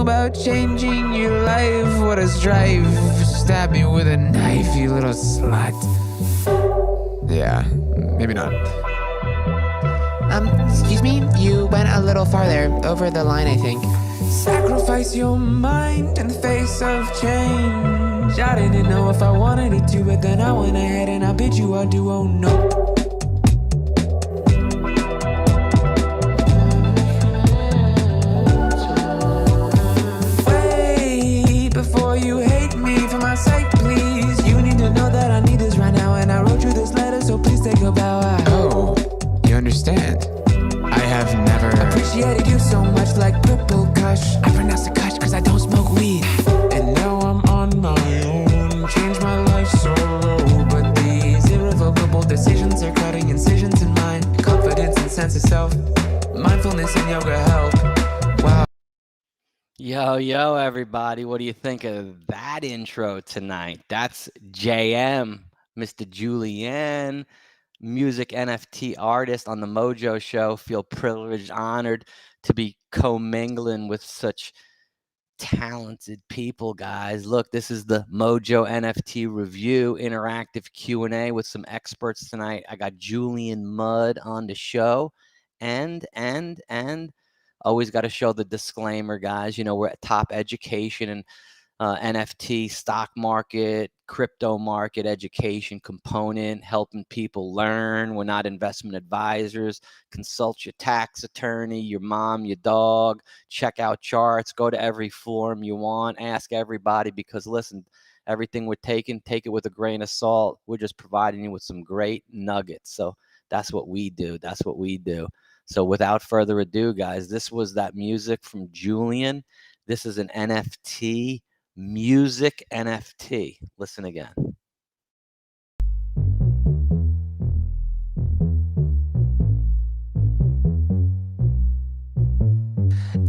about changing your life. What a strife. Stab me with a knife, you little slut. Yeah, maybe not. Excuse me? You went a little farther over the line, I think. Sacrifice your mind in the face of change. I didn't know if I wanted it to, but then I went ahead and I bid you adieu. Oh no. Wait before you hate me for my sake, please. You need to know that I need this right now, and I wrote you this letter, so please take a bow. Oh, you understand? I have never Appreciated you so much, like purple kush. I pronounce the kush cause I don't smoke weed. And now I'm on my own, change my life so low. But these irrevocable decisions are cutting incisions in mine. Confidence and sense of self, mindfulness and yoga help. Wow. Yo, everybody. What do you think of that intro tonight? That's JM, Mr. Julian, music NFT artist on the MOJO show. Feel privileged, honored to be commingling with such talented people, guys. Look, this is the MOJO NFT review, interactive Q&A with some experts tonight. I got Julian Mudd on the show, and always got to show the disclaimer, guys. You know, we're at Top Education and NFT, stock market, crypto market education component, helping people learn. We're not investment advisors. Consult your tax attorney, your mom, your dog. Check out charts. Go to every forum you want. Ask everybody, because listen, everything we're taking, take it with a grain of salt. We're just providing you with some great nuggets. So that's what we do. That's what we do. So without further ado, guys, this was that music from Julian. This is an NFT. Music NFT. Listen again.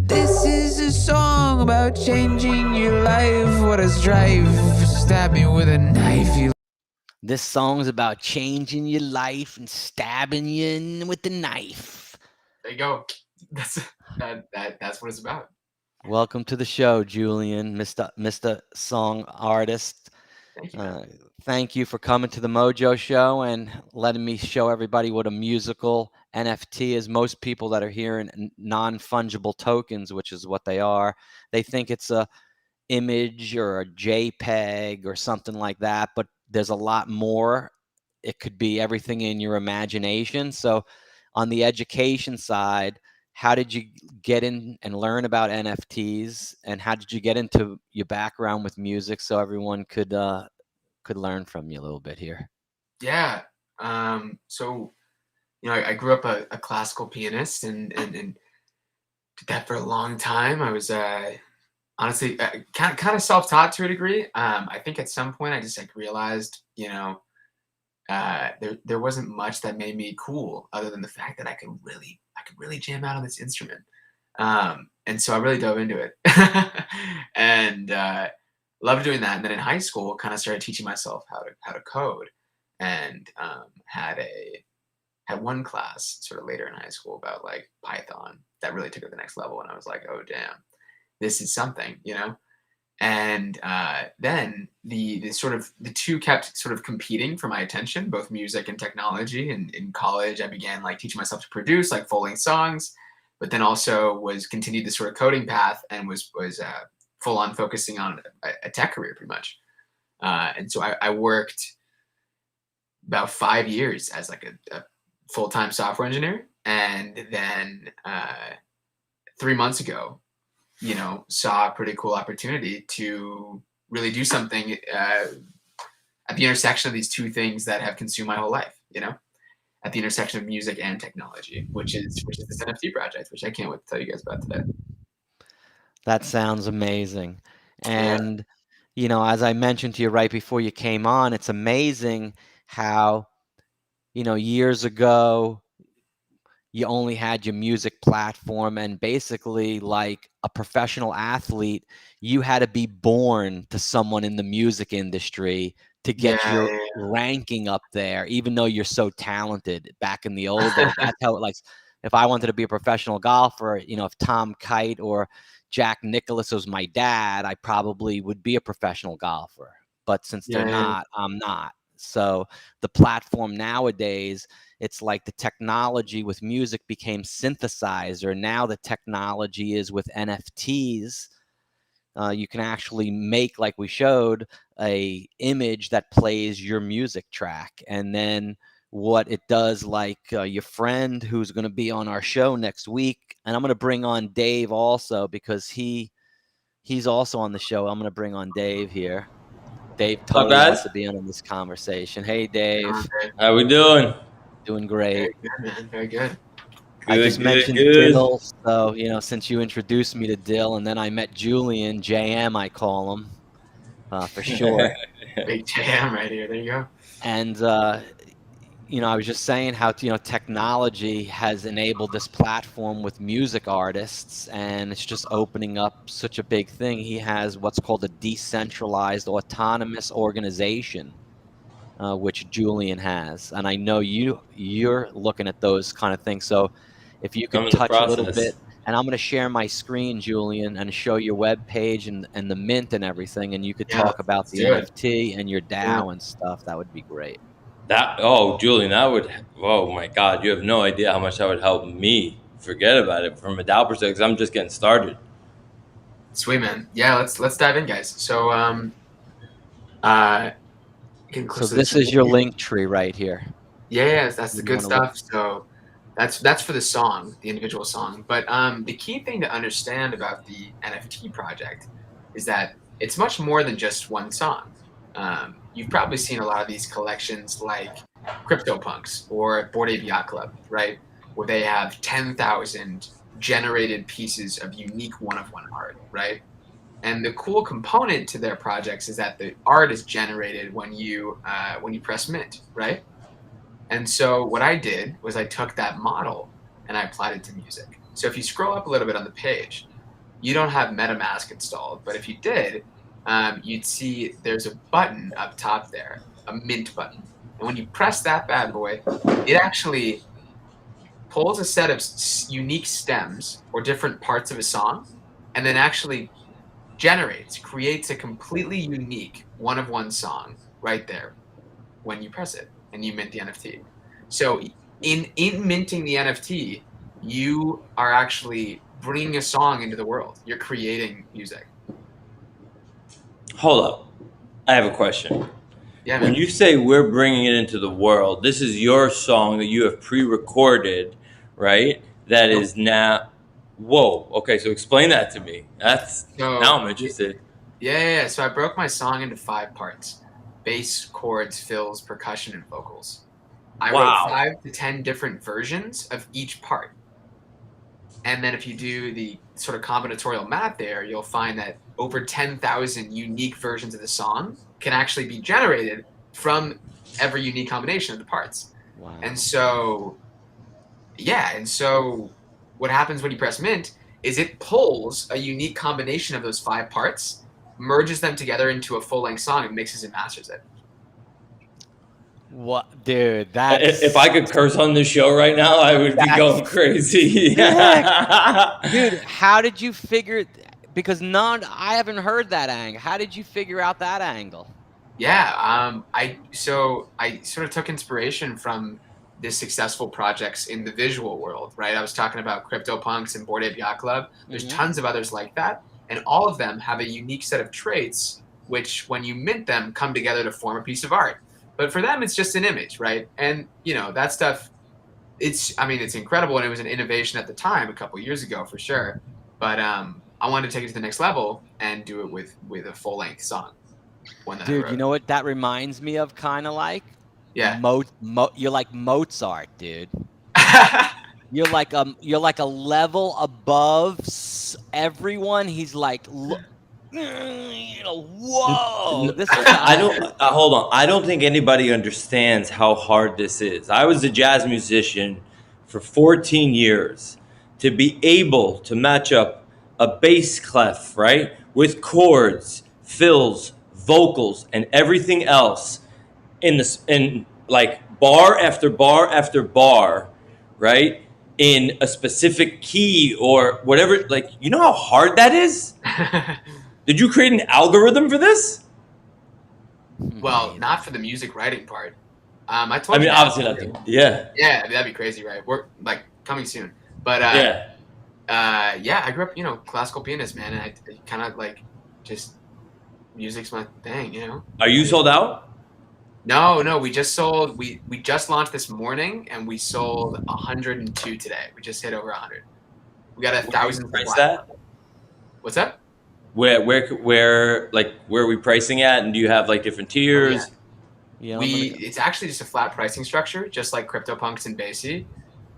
This is a song about changing your life. What a strife. Stab me with a knife, you. This song's about changing your life and stabbing you with the knife. There you go. That's what it's about. Welcome to the show, Julian, Mr. Song Artist. Thank you. Thank you for coming to the MOJO show and letting me show everybody what a musical NFT is. Most people that are hearing non-fungible tokens, which is what they are, they think it's a image or a JPEG or something like that, but there's a lot more. It could be everything in your imagination. So on the education side, how did you get in and learn about NFTs, and how did you get into your background with music so everyone could learn from you a little bit here? Yeah. So, I grew up a classical pianist and did that for a long time. I was honestly kind of self-taught to a degree. I think at some point I just realized, there wasn't much that made me cool other than the fact that I could really jam out on this instrument. And so I really dove into it and loved doing that. And then in high school, kind of started teaching myself how to code, and had one class sort of later in high school about like Python that really took it to the next level. And I was like, oh damn, this is something, And then the two kept sort of competing for my attention, both music and technology. And in college, I began teaching myself to produce full-length songs, but then also continued this sort of coding path and was full on focusing on a tech career pretty much. And so I worked about 5 years as a full-time software engineer, and then 3 months ago, saw a pretty cool opportunity to really do something at the intersection of these two things that have consumed my whole life, at the intersection of music and technology, which is this NFT project, which I can't wait to tell you guys about today. That sounds amazing. And, as I mentioned to you right before you came on, it's amazing how, years ago, you only had your music platform, and basically like a professional athlete, you had to be born to someone in the music industry to get your ranking up there, even though you're so talented back in the old days. That's how if I wanted to be a professional golfer, if Tom Kite or Jack Nicklaus was my dad, I probably would be a professional golfer. But since they're not, I'm not. So the platform nowadays, it's like the technology with music became synthesized, or now the technology is with NFTs. You can actually make, like we showed, a image that plays your music track. And then what it does, like your friend who's going to be on our show next week, and I'm going to bring on Dave also, because he's also on the show. I'm going to bring on Dave here. Dave Up, totally wants guys? to be in on this conversation. Hey, Dave. How we doing? Doing great. Very good, man. Very good. I just Good, mentioned good. Dill, so since you introduced me to Dill, and then I met Julian, JM, I call him for short. Big jam right here. There you go. And I was just saying how technology has enabled this platform with music artists, and it's just opening up such a big thing. He has what's called a decentralized autonomous organization, which Julian has, and I know you're looking at those kind of things. So if you could I'm in the touch a little process. bit, and I'm going to share my screen, Julian, and show your web page and the mint and everything, and you could Yeah, talk about let's the do it. NFT and your Yeah. DAO and stuff. That would be great. Julian, oh my God, you have no idea how much that would help me. Forget about it from a DAO perspective, 'cause I'm just getting started. Sweet, man. Yeah, let's dive in, guys. So getting close So to the this is screen your here. link tree right here. Yeah, that's the You good wanna look- stuff. So that's for the song, the individual song. But the key thing to understand about the NFT project is that it's much more than just one song. You've probably seen a lot of these collections like CryptoPunks or Bored Ape Yacht Club, right? Where they have 10,000 generated pieces of unique one-of-one art, right? And the cool component to their projects is that the art is generated when you press mint, right? And so what I did was I took that model and I applied it to music. So if you scroll up a little bit on the page, you don't have MetaMask installed, but if you did, you'd see there's a button up top there, a mint button. And when you press that bad boy, it actually pulls a set of unique stems or different parts of a song, and then actually creates a completely unique one-of-one song right there when you press it and you mint the NFT. So in minting the NFT, you are actually bringing a song into the world. You're creating music. Hold up, I have a question. Yeah, When man. you say we're bringing it into the world, this is your song that you have pre-recorded, right? That Nope. is now. Whoa. Okay, so explain that to me. Now I'm interested. Yeah. So I broke my song into 5 parts: bass, chords, fills, percussion, and vocals. I Wow. wrote 5 to 10 different versions of each part. And then if you do the sort of combinatorial math there, you'll find that over 10,000 unique versions of the song can actually be generated from every unique combination of the parts. Wow. And so what happens when you press mint is it pulls a unique combination of those 5 parts, merges them together into a full-length song, and mixes and masters it. What, dude? That's If I could curse on this show right now, I would be going crazy. dude. How did you figure? Because I haven't heard that angle. How did you figure out that angle? Yeah, I sort of took inspiration from the successful projects in the visual world, right? I was talking about CryptoPunks and Bored Ape Yacht Club. There's tons of others like that, and all of them have a unique set of traits, which when you mint them, come together to form a piece of art. But for them, it's just an image, right? And that stuff, it's incredible, and it was an innovation at the time, a couple years ago for sure. But I wanted to take it to the next level and do it with a full length song. One that I Dude, wrote. you know what that reminds me of? Kind of like Yeah. You're like Mozart, dude. You're like a level above everyone. He's like, look, whoa. This is I don't hold on. I don't think anybody understands how hard this is. I was a jazz musician for 14 years. To be able to match up a bass clef, right, with chords, fills, vocals, and everything else in like bar after bar after bar, right? in a specific key or whatever. Like, you know how hard that is? Did you create an algorithm for this? Well, not for the music writing part. I I told mean, you. obviously not. Yeah. Yeah, that'd be crazy, right? We're like coming soon. But Yeah. yeah, I grew up, classical pianist, man, and I kind of like just music's my thing, Are you sold out? No, we just sold. We just launched this morning, and we sold 102 today. We just hit over 100. We got 1,000 Price supply. that? What's up? Where are we pricing at? And do you have like different tiers? Yeah, It's actually just a flat pricing structure, just like CryptoPunks and Basie.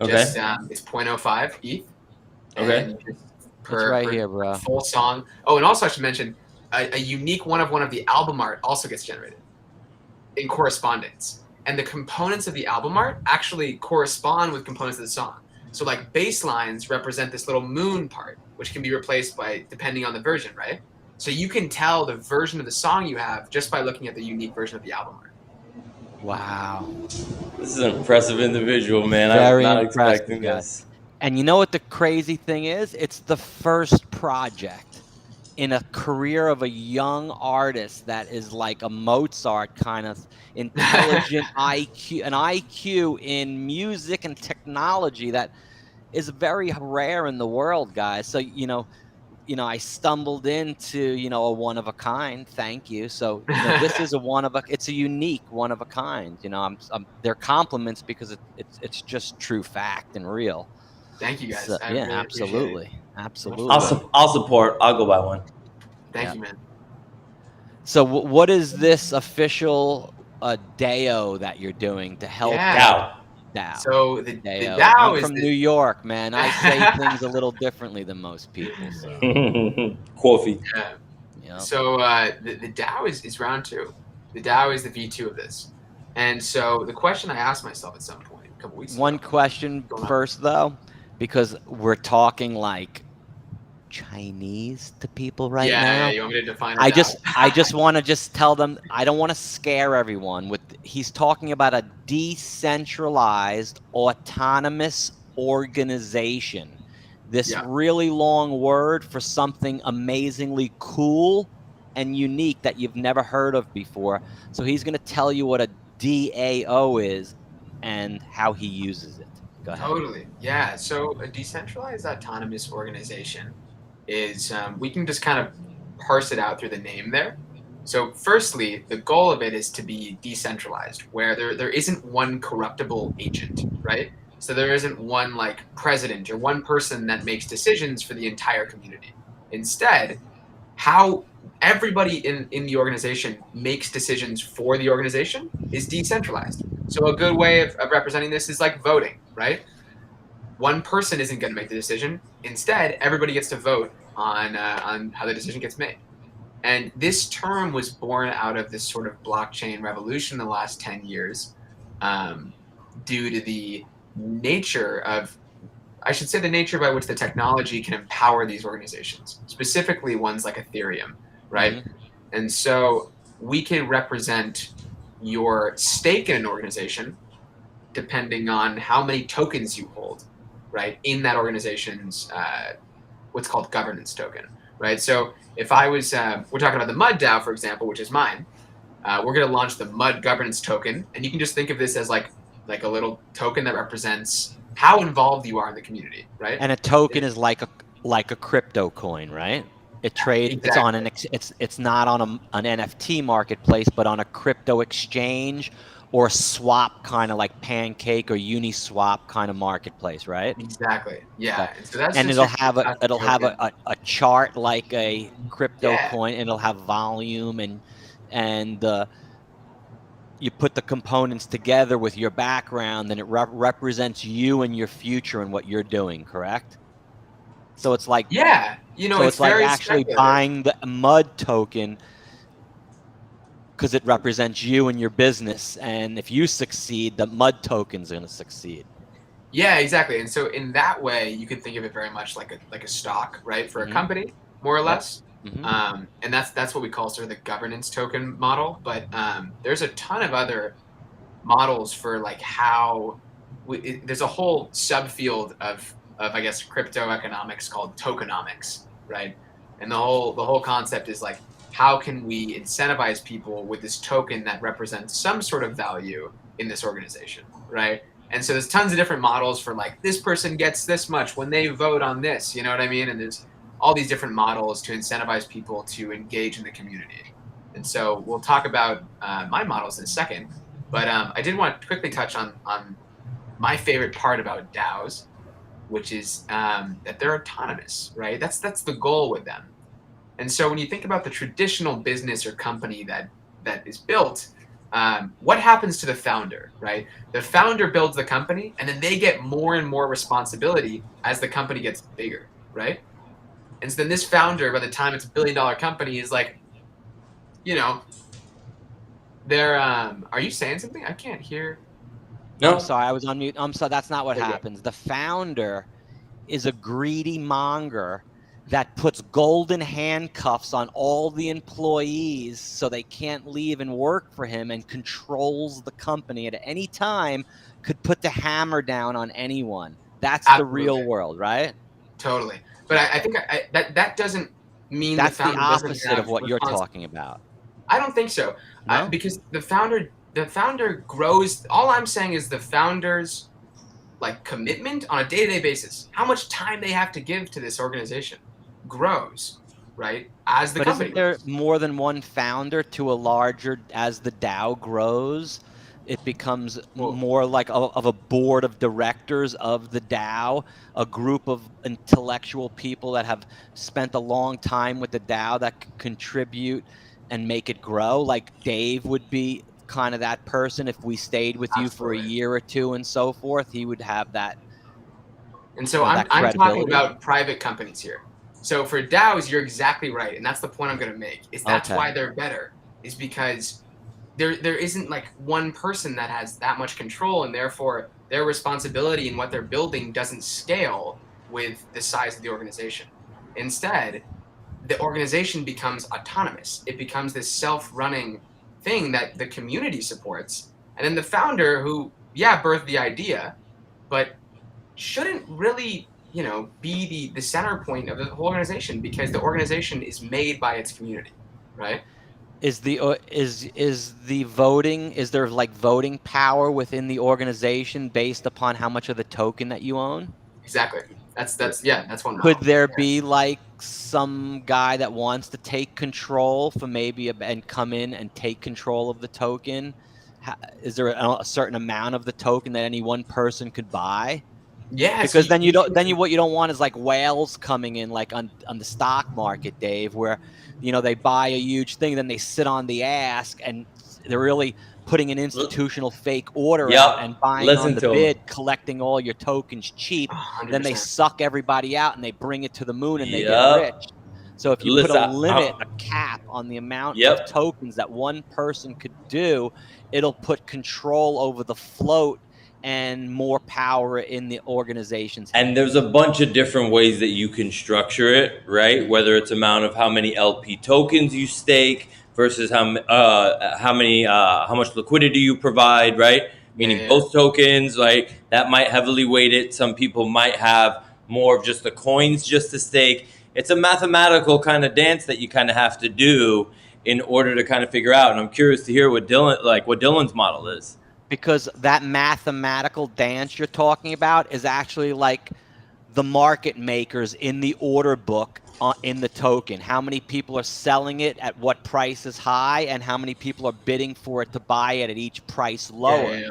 Okay. Just it's 0.05 ETH. Okay. And just it's right here, bro. full song. Oh, and also I should mention a unique one of the album art also gets generated in correspondence, and the components of the album art actually correspond with components of the song. So like bass lines represent this little moon part, which can be replaced by depending on the version, right? So you can tell the version of the song you have just by looking at the unique version of the album art. Wow. This is an impressive individual, man. Very I'm not impressive, expecting guys. this. And you know what the crazy thing is? It's the first project in a career of a young artist that is like a Mozart kind of intelligent IQ, an IQ in music and technology that is very rare in the world, guys. So, I stumbled into, a one of a kind. Thank you. So, this is it's a unique one of a kind. They're compliments because it's just true fact and real. Thank you, guys. So, I yeah, really absolutely, appreciate it. absolutely. I'll support. I'll go buy one. Thank you, man. So, what is this official DAO that you're doing to help? Yeah. DAO. So the DAO. DAO I'm is from New York, man. I say things a little differently than most people. So, Coffee. Yeah. So the DAO is round two. The DAO is the V2 of this. And so the question I asked myself at some point a couple weeks ago. One question first, though, because we're talking like Chinese to people right now. Yeah, you want me to define it? I just want to tell them, I don't want to scare everyone with, he's talking about a decentralized autonomous organization. This really long word for something amazingly cool and unique that you've never heard of before. So he's going to tell you what a DAO is and how he uses it. Go ahead. Totally. Yeah. So a decentralized autonomous organization is, we can just kind of parse it out through the name there. So firstly, the goal of it is to be decentralized, where there isn't one corruptible agent, right? So there isn't one like president or one person that makes decisions for the entire community. Instead, how everybody in the organization makes decisions for the organization is decentralized. So a good way of representing this is like voting, right? One person isn't going to make the decision. Instead, everybody gets to vote on how the decision gets made. And this term was born out of this sort of blockchain revolution in the last 10 years, due to the nature of, I should say, the nature by which the technology can empower these organizations, specifically ones like Ethereum, right? Mm-hmm. And so we can represent your stake in an organization depending on how many tokens you hold, right, in that organization's what's called governance token, right? So if I was, we're talking about the MUD DAO, for example, which is mine. We're going to launch the MUD governance token, and you can just think of this as like a little token that represents how involved you are in the community, right? And a token is like a crypto coin, right? It trades. Exactly. It's not on an NFT marketplace, but on a crypto exchange or swap, kind of like Pancake or Uniswap kind of marketplace, right? Exactly. Yeah. Okay. So that's and it'll have a chart like a crypto coin, and it'll have volume and you put the components together with your background, and it represents you and your future and what you're doing, correct? So it's like, it's like actually buying the MUD token because it represents you and your business, and if you succeed, the MUD token's going to succeed. Yeah, exactly. And so in that way, you can think of it very much like a stock, right, for a company, more or less. Mm-hmm. And that's what we call sort of the governance token model. But there's a ton of other models for like how there's a whole subfield of I guess crypto economics called tokenomics, right? And the whole concept is like, how can we incentivize people with this token that represents some sort of value in this organization, right? And so there's tons of different models for like, this person gets this much when they vote on this, you know what I mean? And there's all these different models to incentivize people to engage in the community. And so we'll talk about my models in a second, but I did want to quickly touch on my favorite part about DAOs, which is that they're autonomous, right? That's the goal with them. And so when you think about the traditional business or company that is built, what happens to the founder, right? The founder builds the company, and then they get more and more responsibility as the company gets bigger, right? And so then this founder, by the time it's $1 billion company, is like, you know, they're are you saying something? I can't hear. No, I'm sorry, I was on mute. I'm sorry, that's not what There you go. happens. The founder is a greedy monger that puts golden handcuffs on all the employees so they can't leave and work for him, and controls the company at any time, could put the hammer down on anyone. That's the real Absolutely. world, right? Totally. But I think that doesn't mean That's the the founder doesn't opposite have of what you're talking about. I don't think so. No? Because the founder grows. All I'm saying is the founder's like commitment on a day-to-day basis, how much time they have to give to this organization, grows, right? As the But company isn't there grows. more than one founder to a larger, as the DAO grows, it becomes Well, more like of a board of directors of the DAO, a group of intellectual people that have spent a long time with the DAO that contribute and make it grow? Like Dave would be kind of that person. If we stayed with you for a absolutely. year or two and so forth, he would have that, And so that I'm talking credibility. about private companies here. So for DAOs, you're exactly right, and that's the point I'm going to make. Is that's Okay. why they're better, is because there isn't like one person that has that much control, and therefore their responsibility in what they're building doesn't scale with the size of the organization. Instead, the organization becomes autonomous. It becomes this self-running thing that the community supports, and then the founder, who birthed the idea, but shouldn't really be the center point of the whole organization, because the organization is made by its community, right? Is the voting, is there like voting power within the organization based upon how much of the token that you own? Exactly. That's one Could model. there be like some guy that wants to take control for maybe and come in and take control of the token? Is there a certain amount of the token that any one person could buy? Yeah, so Because then what you don't want is like whales coming in, like on the stock market, Dave, where they buy a huge thing, then they sit on the ass, and they're really putting an institutional fake order out and yep. buying on Listen the to him. bid, collecting all your tokens cheap. 100%. Then they suck everybody out and they bring it to the moon and they get Yep. rich. So if you put Listen, a limit, a cap on the amount Yep. of tokens that one person could do, it'll put control over the float and more power in the organization's And hands. there's a bunch of different ways that you can structure it, right? Whether it's amount of how many LP tokens you stake versus how much liquidity you provide, right? Meaning Yeah. both tokens, like that might heavily weight it. Some people might have more of just the coins just to stake. It's a mathematical kind of dance that you kind of have to do in order to kind of figure out. And I'm curious to hear what Dylan's model is. Because that mathematical dance you're talking about is actually like the market makers in the order book in the token. How many people are selling it at what price is high, and how many people are bidding for it to buy it at each price lower. Yeah.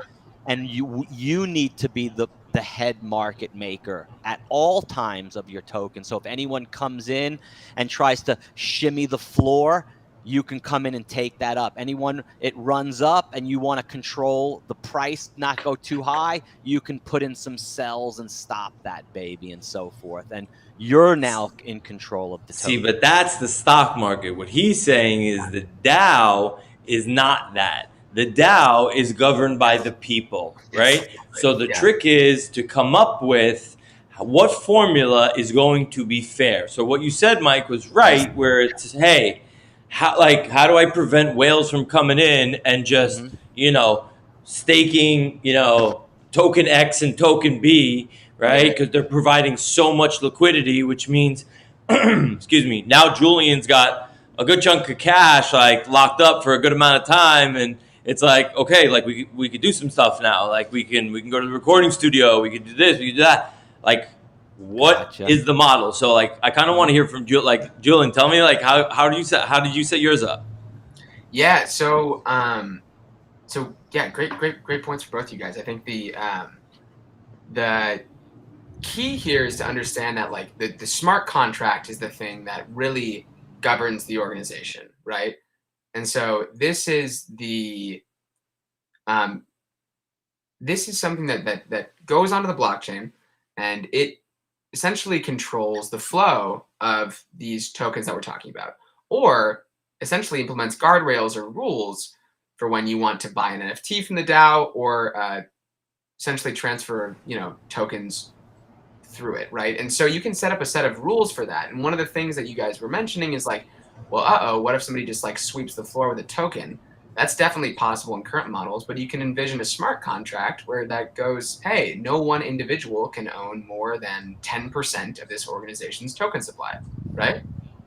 And you need to be the head market maker at all times of your token. So if anyone comes in and tries to shimmy the floor, you can come in and take that up. Anyone, it runs up and you want to control the price, not go too high, you can put in some sells and stop that baby and so forth. And you're now in control of the token. See, but that's the stock market. What he's saying is the DAO is not that. The DAO is governed by the people, right? So the trick is to come up with what formula is going to be fair. So what you said, Mike, was right, where it's, hey, how do I prevent whales from coming in and just, staking, token X and token B, right? Because they're providing so much liquidity, which means, excuse me, now Julian's got a good chunk of cash like locked up for a good amount of time, and it's like, okay, like we could do some stuff now. Like we can go to the recording studio, we could do this, we could do that. Like, what is the model? So like, I kind of want to hear from Julian. Tell me like how did you set yours up? Yeah. So yeah, great points for both of you guys. I think the key here is to understand that like the smart contract is the thing that really governs the organization, right? And so this is something that goes onto the blockchain, and it essentially controls the flow of these tokens that we're talking about, or essentially implements guardrails or rules for when you want to buy an NFT from the DAO, or essentially transfer, tokens through it, right? And so you can set up a set of rules for that. And one of the things that you guys were mentioning is like, well, what if somebody just like sweeps the floor with a token? That's definitely possible in current models, but you can envision a smart contract where that goes, hey, no one individual can own more than 10% of this organization's token supply, right? And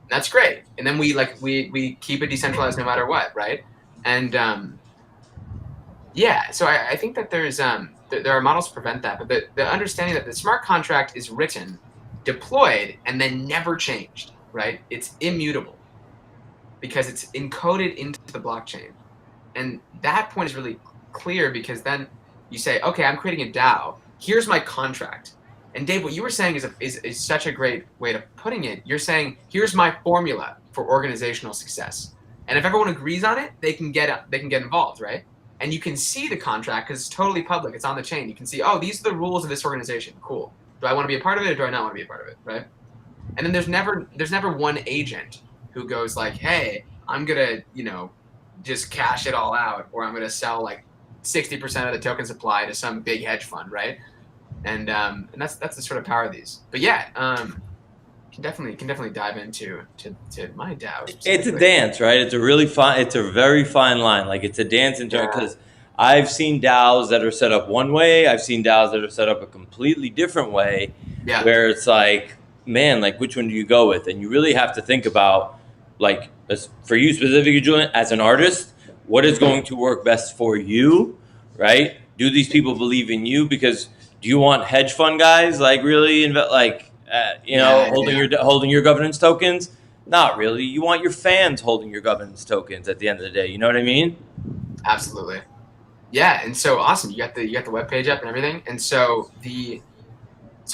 that's great. And then we keep it decentralized no matter what, right? And yeah, so I think that there are models to prevent that, but the understanding that the smart contract is written, deployed, and then never changed, right? It's immutable because it's encoded into the blockchain. And that point is really clear, because then you say, okay, I'm creating a DAO. Here's my contract. And Dave, what you were saying is such a great way of putting it. You're saying, here's my formula for organizational success. And if everyone agrees on it, they can get involved, right? And you can see the contract because it's totally public. It's on the chain. You can see, oh, these are the rules of this organization. Cool. Do I want to be a part of it, or do I not want to be a part of it, right? And then there's never one agent who goes like, hey, I'm gonna, just cash it all out, or I'm gonna sell like 60% of the token supply to some big hedge fund, right? And that's the sort of power of these. But yeah, can definitely dive into my DAO. It's a dance, right? It's a very fine line. Like, it's a dance in terms, because I've seen DAOs that are set up one way. I've seen DAOs that are set up a completely different way. Yeah. Where it's like, man, like, which one do you go with? And you really have to think about, like, for you specifically, Julian, as an artist, what is going to work best for you, right? Do these people believe in you? Because do you want hedge fund guys like really holding your governance tokens? Not really. You want your fans holding your governance tokens at the end of the day. You know what I mean? Absolutely. Yeah, and so awesome. You got the webpage up and everything. And so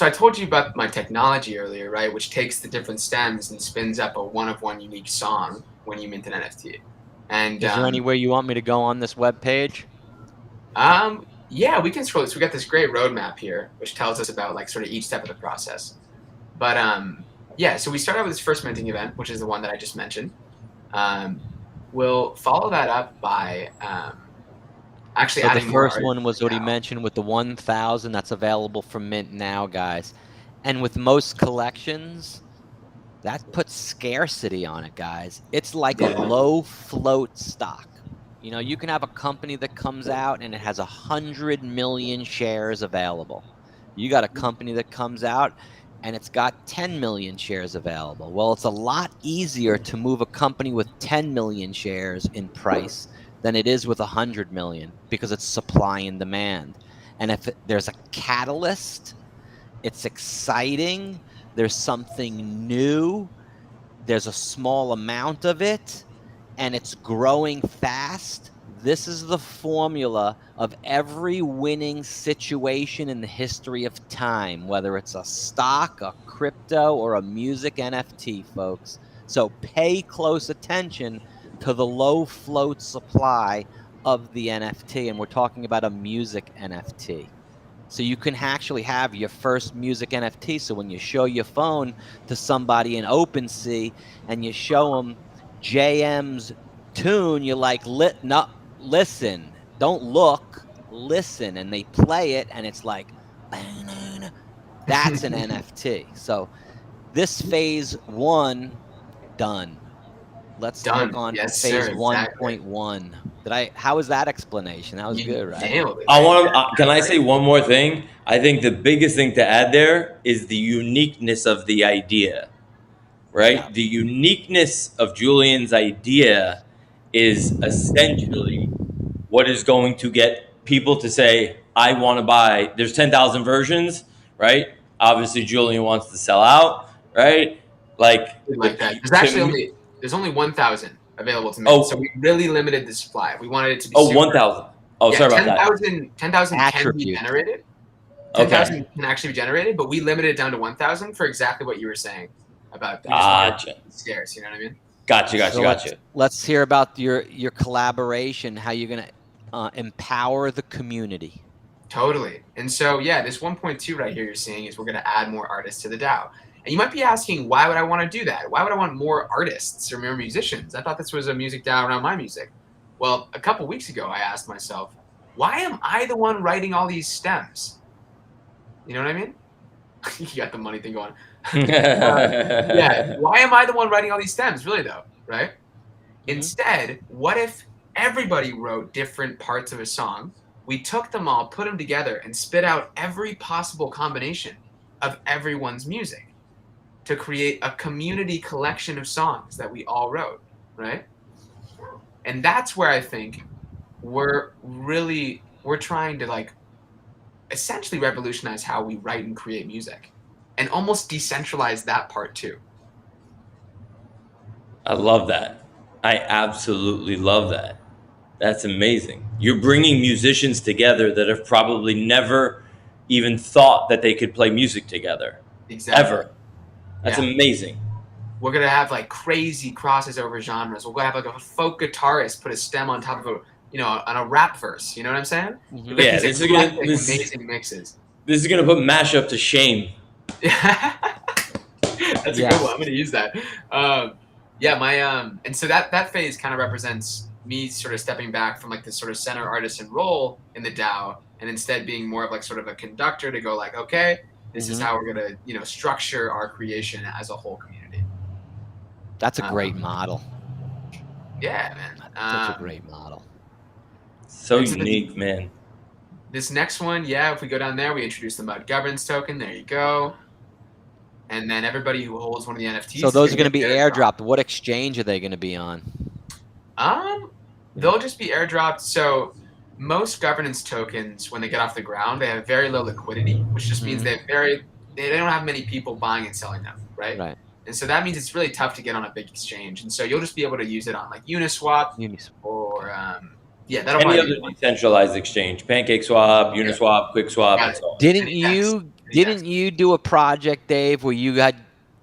I told you about my technology earlier, right? Which takes the different stems and spins up a one-of-one unique song when you mint an NFT. And is there anywhere you want me to go on this webpage? Yeah, we can scroll this. We got this great roadmap here, which tells us about like sort of each step of the process. But yeah, so we start out with this first minting event, which is the one that I just mentioned. We'll follow that up by actually so adding the first more one was what he mentioned with the 1,000 that's available for mint now, guys. And with most collections, that puts scarcity on it, guys. It's like a low float stock. You can have a company that comes out and it has 100 million shares available. You got a company that comes out and it's got 10 million shares available. Well, it's a lot easier to move a company with 10 million shares in price than it is with 100 million, because it's supply and demand. And if there's a catalyst, it's exciting, there's something new, there's a small amount of it, and it's growing fast, this is the formula of every winning situation in the history of time, whether it's a stock, a crypto, or a music NFT, folks. So pay close attention to the low float supply of the NFT, and we're talking about a music NFT. So you can actually have your first music NFT. So when you show your phone to somebody in OpenSea and you show them JM's tune, you're like, listen, don't look, listen. And they play it and it's like, that's an NFT. So this phase 1, done. Let's look on phase 1.1. How was that explanation? That was You good, right? nailed it. I man. want to. Can I say one more thing? I think the biggest thing to add there is the uniqueness of the idea, right? Yeah. The uniqueness of Julian's idea is essentially what is going to get people to say, "I want to buy." There's 10,000 versions, right? Obviously, Julian wants to sell out, right? Like Like that. There's to actually me- there's only 1,000 available to mint. Oh. So we really limited the supply. We wanted it to be oh super. 1,000. Oh, Yeah, sorry about that. 10,000 can be Attribute. generated. Okay. 10,000 can actually be generated, but we limited it down to 1,000 for exactly what you were saying about that. Gotcha. Scarce, you know what I mean? Gotcha. So let's hear about your collaboration. How you're gonna empower the community. Totally. And so, yeah, this 1.2 right here you're seeing is we're going to add more artists to the DAO. And you might be asking, why would I want to do that? Why would I want more artists or more musicians? I thought this was a music DAO around my music. Well, a couple weeks ago, I asked myself, why am I the one writing all these stems? You know what I mean? You got the money thing going. Yeah. Why am I the one writing all these stems? Really, though, right? Instead, what if everybody wrote different parts of a song? We took them all, put them together, and spit out every possible combination of everyone's music to create a community collection of songs that we all wrote, right? And that's where I think we're trying to like essentially revolutionize how we write and create music and almost decentralize that part too. I love that. I absolutely love that. That's amazing. You're bringing musicians together that have probably never even thought that they could play music together. Exactly. Ever. That's Yeah. amazing. We're gonna have like crazy crosses over genres. We're gonna have like a folk guitarist put a stem on top of on a rap verse. You know what I'm saying? Mhm. Yeah, These this is gonna- eclectic, this- amazing mixes. This is going to put mashup to shame. That's a Yeah. good one. I'm gonna use that. And so that phase kind of represents me sort of stepping back from like this sort of center artisan role in the DAO, and instead being more of like sort of a conductor to go like, okay, this is how we're gonna structure our creation as a whole community. That's a great model. Yeah, man. Such a great model. So It's- unique, man. This next one, if we go down there, we introduce the MUD governance token. There you go. And then everybody who holds one of the NFTs. So those are going to be get airdropped. What exchange are they going to be on? They'll just be airdropped. So most governance tokens, when they get off the ground, they have very low liquidity, which just means they don't have many people buying and selling them, right? Right. And so that means it's really tough to get on a big exchange. And so you'll just be able to use it on like Uniswap or that'll Any probably other decentralized exchange, PancakeSwap, Uniswap, QuickSwap, Yeah. and so on. Didn't Yes. you do a project, Dave, where you had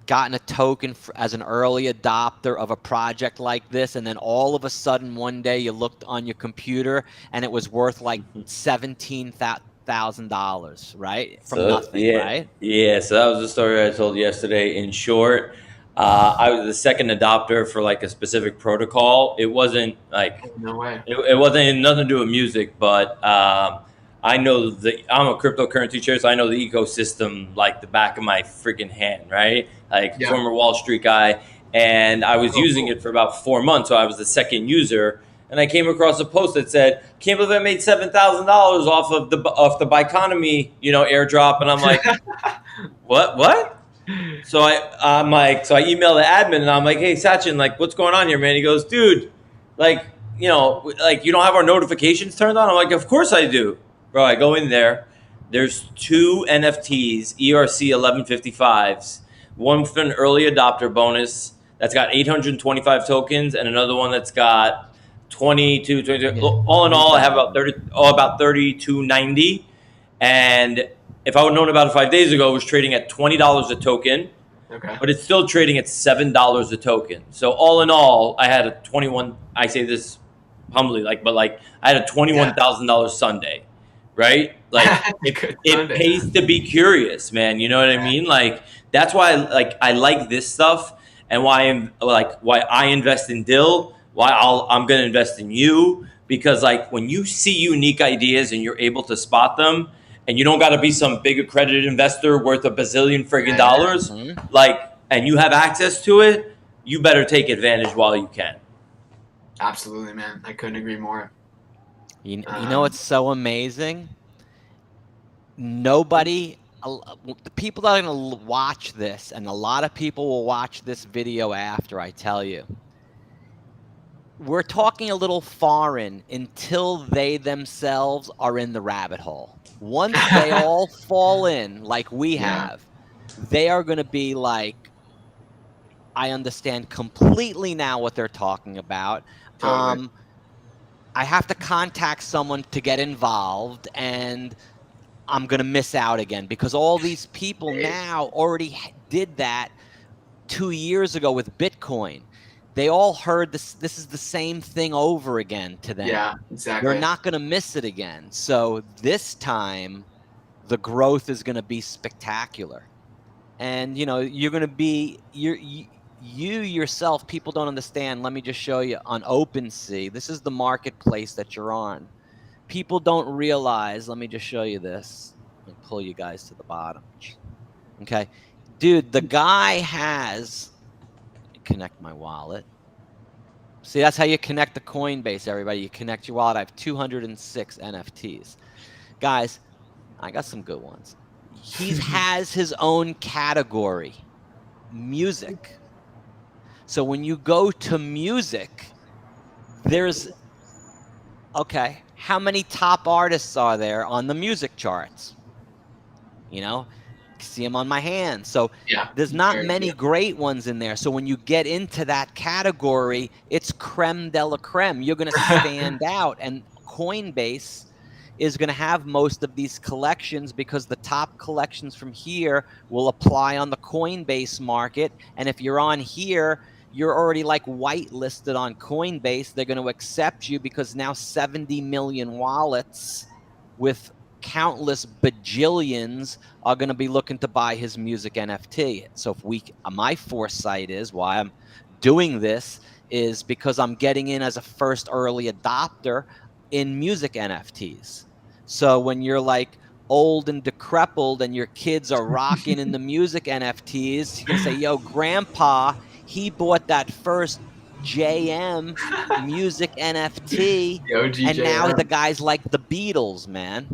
gotten a token as an early adopter of a project like this, and then all of a sudden one day you looked on your computer and it was worth like $17,000, right? From nothing, right? Yeah, so that was the story I told yesterday. In short, I was the second adopter for like a specific protocol. It wasn't like No way. it wasn't nothing to do with music, but I know I'm a cryptocurrency chair, so I know the ecosystem like the back of my freaking hand, right? Like former Wall Street guy, and I was using it for about 4 months, so I was the second user. And I came across a post that said, "Can't believe I made $7,000 off of the Biconomy, airdrop." And I'm like, "What?" So I emailed the admin and I'm like, "Hey, Sachin, like, what's going on here, man?" He goes, "Dude, like, you don't have our notifications turned on?" I'm like, "Of course I do, bro." I go in there. There's 2 NFTs, ERC 1155s. One for an early adopter bonus that's got 825 tokens, and another one that's got 22. All in all, I have about 3290. And if I would have known about it 5 days ago, it was trading at $20 a token. Okay. But it's still trading at $7 a token. So all in all, I had a I say this humbly, I had a $21,000 Sunday, right? Like it pays to be curious, man. You know what I mean? Like that's why I like this stuff, and why I invest in Dill, why I'm going to invest in you, because when you see unique ideas and you're able to spot them, and you don't got to be some big accredited investor worth $1 bazillion friggin' dollars, and you have access to it, you better take advantage while you can. Absolutely, man. I couldn't agree more. You know what's so amazing? Nobody, the people that are going to watch this, and a lot of people will watch this video after, I tell you, we're talking a little foreign until they themselves are in the rabbit hole. Once they all fall in, like we Yeah. have, they are going to be like, I understand completely now what they're talking about. Totally. I have to contact someone to get involved, and I'm going to miss out again because all these people now already did that 2 years ago with Bitcoin. They all heard this. This is the same thing over again to them. Yeah, They're exactly. not going to miss it again. So this time, the growth is going to be spectacular. And you're going to be you yourself. People don't understand. Let me just show you on OpenSea. This is the marketplace that you're on. People don't realize. Let me just show you this. Let me pull you guys to the bottom. Okay, dude, the guy has. Connect my wallet. See, that's how you connect the Coinbase, everybody. You connect your wallet. I have 206 NFTs. Guys, I got some good ones. He has his own category, music. So when you go to music, there's, okay, how many top artists are there on the music charts? See them on my hand. So Yeah. there's not Very many few. great ones in there. So when you get into that category, it's creme de la creme. You're going to stand out. And Coinbase is going to have most of these collections because the top collections from here will apply on the Coinbase market. And if you're on here, you're already like whitelisted on Coinbase. They're going to accept you because now 70 million wallets with countless bajillions are going to be looking to buy his music NFT. So my foresight is why I'm doing this is because I'm getting in as a first early adopter in music NFTs. So when you're like old and decrepit and your kids are rocking in the music NFTs, you're going to say, yo, grandpa, he bought that first JM music NFT. The OG And now the JM. guy's like the Beatles, man.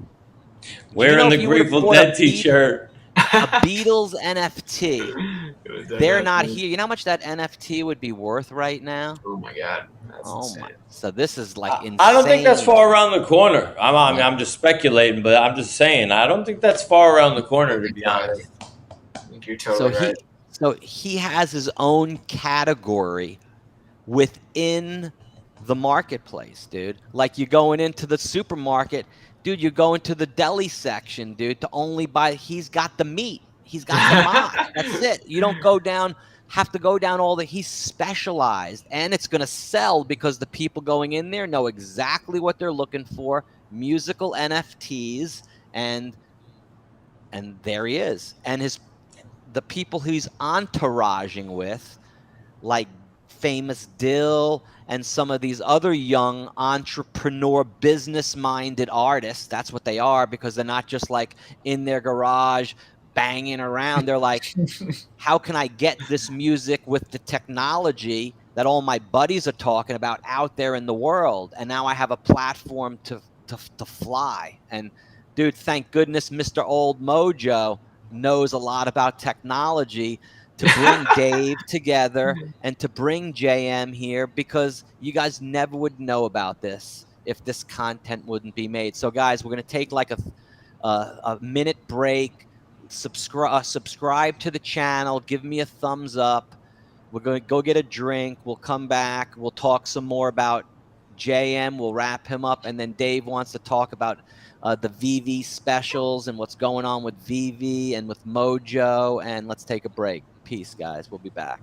Do you Wearing know the if you would have Grateful bought Dead T-shirt. a Beatles NFT, It was they're not definitely- here. You know how much that NFT would be worth right now? Oh my god, that's Oh insane. my! So this is like insane. I don't think that's far around the corner. I mean, Yeah. I'm just speculating, but I'm just saying I don't think that's far around the corner, to be honest. I think you're totally right. So he has his own category within the marketplace, dude. Like you're going into the supermarket, dude, you're going to the deli section, dude, to only buy, he's got the meat. He's got the mock. That's it. You don't have to go down he's specialized, and it's going to sell because the people going in there know exactly what they're looking for, musical NFTs, and there he is. And the people he's entouraging with, like Famous Dill and some of these other young entrepreneur, business-minded artists. That's what they are, because they're not just like in their garage banging around. They're like, how can I get this music with the technology that all my buddies are talking about out there in the world? And now I have a platform to fly. And dude, thank goodness Mr. Old Mojo knows a lot about technology to bring Dave together and to bring JM here, because you guys never would know about this if this content wouldn't be made. So guys, we're going to take like a minute break. Subscribe to the channel, give me a thumbs up. We're going to go get a drink. We'll come back. We'll talk some more about JM. We'll wrap him up. And then Dave wants to talk about the VV specials and what's going on with VV and with Mojo. And let's take a break. Peace, guys. We'll be back.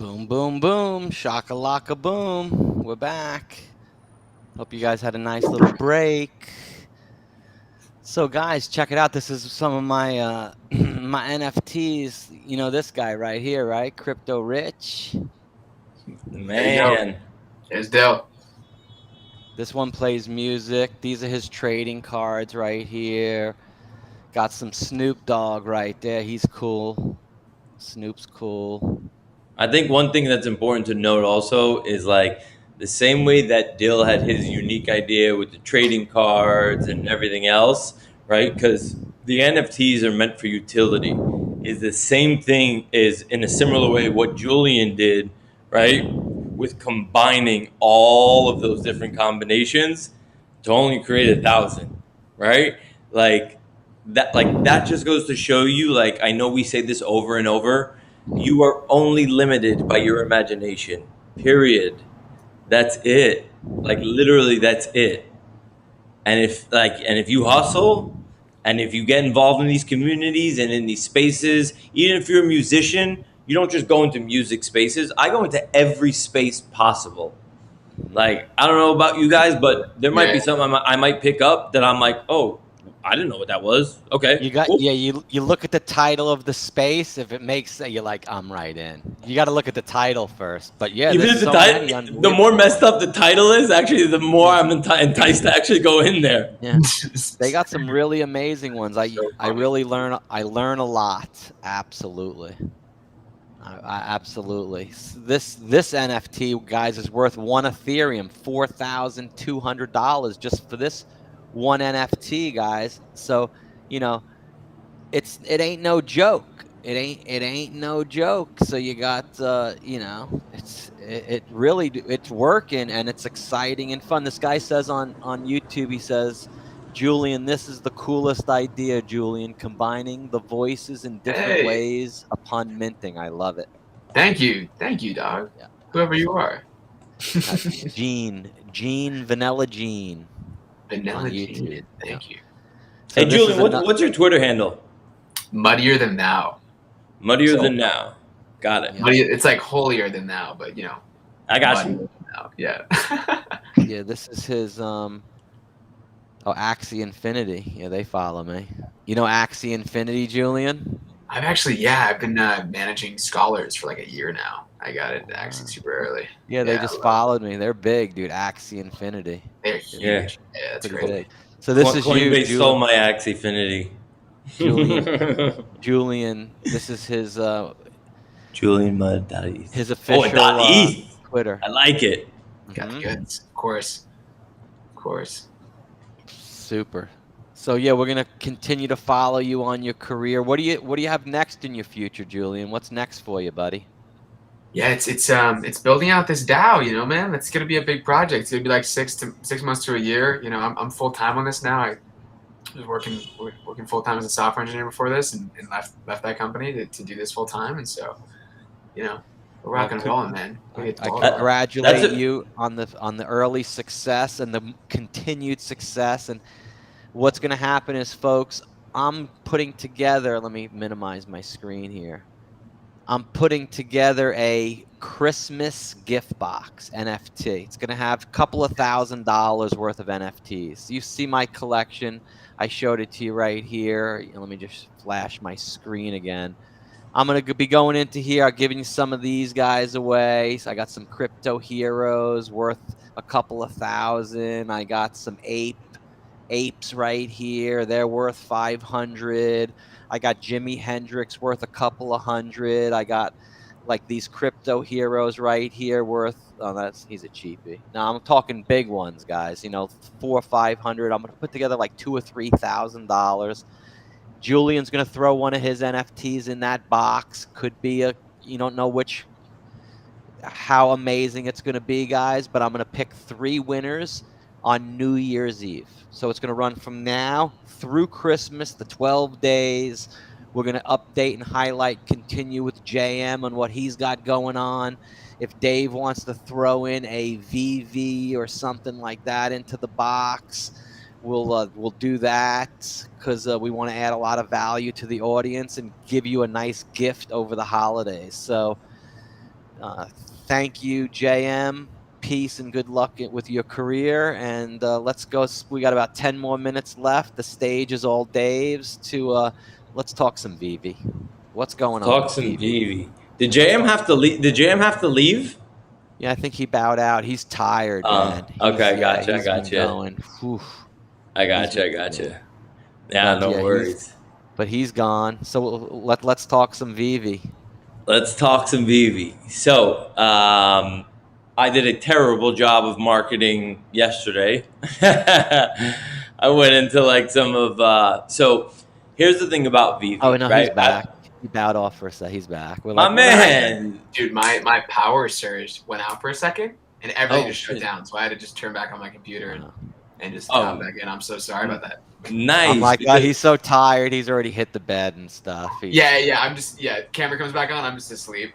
Boom, boom, boom. Shakalaka boom. We're back. Hope you guys had a nice little break. So, guys, check it out. This is some of my my NFTs. You know this guy right here, right? Crypto Rich. Man. There's Dell. This one plays music. These are his trading cards right here. Got some Snoop Dogg right there. He's cool. Snoop's cool. I think one thing that's important to note also is like the same way that Dill had his unique idea with the trading cards and everything else, right? Because the NFTs are meant for utility. Is the same thing is in a similar way what Julian did, right? With combining all of those different combinations to only create 1,000, right? Like that just goes to show you, like, I know we say this over and over, you are only limited by your imagination. Period. That's it. Like literally that's it. And if you hustle and if you get involved in these communities and in these spaces, even if you're a musician, you don't just go into music spaces. I go into every space possible. Like, I don't know about you guys, but there might be something I might pick up that I'm like, oh, I didn't know what that was. Okay. You got cool. you look at the title of the space. If it makes sense, you're like, I'm right in. You got to look at the title first. But yeah, Even there's if the so title, many the more messed up the title is, actually, the more I'm enticed to actually go in there. Yeah, they got some really amazing ones. I funny. really learn a lot. Absolutely. Absolutely. This NFT, guys, is worth one Ethereum, $4,200 just for this one NFT, guys. So, you know, it ain't no joke. It ain't no joke. So you got you know, it really it's working and it's exciting and fun. This guy says on YouTube, he says, Julian, this is the coolest idea, Julian, combining the voices in different Hey. ways upon minting. I love it. Thank you, dog. Yeah. Whoever you are. Gene, Vanilla Gene. Vanilla on Gene. YouTube. Thank you. So Hey, this Julian, is what's your Twitter handle? Muddier than thou. Muddier So- than now. Got it. Yeah. Muddy, it's like holier than thou, but you know. I got muddier you. than thou. Yeah. Yeah, this is his Axie Infinity. Yeah, they follow me. You know Axie Infinity, Julian? I've been managing scholars for like a year now. I got it actually super early. Yeah, they Yeah, just I love followed me. They're big, dude. Axie Infinity. They're huge. Yeah. Yeah, that's Pretty great. big. So this is you, Coinbase stole Julian. my Axie Affinity. Julian, this is his Julian Mud.eth. his official .eth. Twitter. I like it. Got the Mhm. goods. Of course. Super. So yeah, we're gonna continue to follow you on your career. What do you have next in your future, Julian? What's next for you, buddy? Yeah, it's building out this DAO, you know, man. It's gonna be a big project. It's gonna be like 6 months to a year. You know, I'm full time on this now. I was working full time as a software engineer before this, and left that company to do this full time. And so, you know, we're rocking and rolling, man. I That's congratulate a- you on the early success and the continued success. And what's going to happen is, folks, I'm putting together. Let me minimize my screen here. I'm putting together a Christmas gift box NFT. It's going to have a couple of $1,000s worth of NFTs. You see my collection. I showed it to you right here. Let me just flash my screen again. I'm going to be going into here. I'm giving you some of these guys away. So I got some crypto heroes worth a couple of $1,000. I got some apes right here. They're worth 500. I got Jimi Hendrix worth a couple of hundred. I got like these crypto heroes right here worth, he's a cheapie. Now I'm talking big ones, guys, you know, 400 or 500. I'm going to put together like $2,000 or $3,000. Julian's going to throw one of his NFTs in that box. Could be you don't know how amazing it's going to be, guys, but I'm going to pick 3 winners on New Year's Eve. So it's going to run from now through Christmas, the 12 days. We're going to update and highlight, continue with JM on what he's got going on. If Dave wants to throw in a VV or something like that into the box, we'll do that because we want to add a lot of value to the audience and give you a nice gift over the holidays. So Thank you, JM. Peace and good luck with your career. And let's go. We got about 10 more minutes left. The stage is all Dave's to let's talk some Vivi. What's going on Talk with some Vivi? Vivi. Did JM have to leave? Did JM have to leave? Yeah, I think he bowed out. He's tired, man. Okay, He's I been gotcha. going. Whew. I He's been gotcha. going. Yeah, But no yeah, worries. he's gone. So let's talk some Vivi. Let's talk some Vivi. So, I did a terrible job of marketing yesterday. I went into like some of. So, here's the thing about Vivi, Oh no, right? he's back. He bowed off for a sec. He's back. We're My like, "What man. Dude, my power surge went out for a second and everything Oh, just shut shit. down. So I had to just turn back on my computer and just Oh. hop back in. I'm so sorry about that. Nice. I'm like, because- he's so tired. He's already hit the bed and stuff. Camera comes back on. I'm just asleep.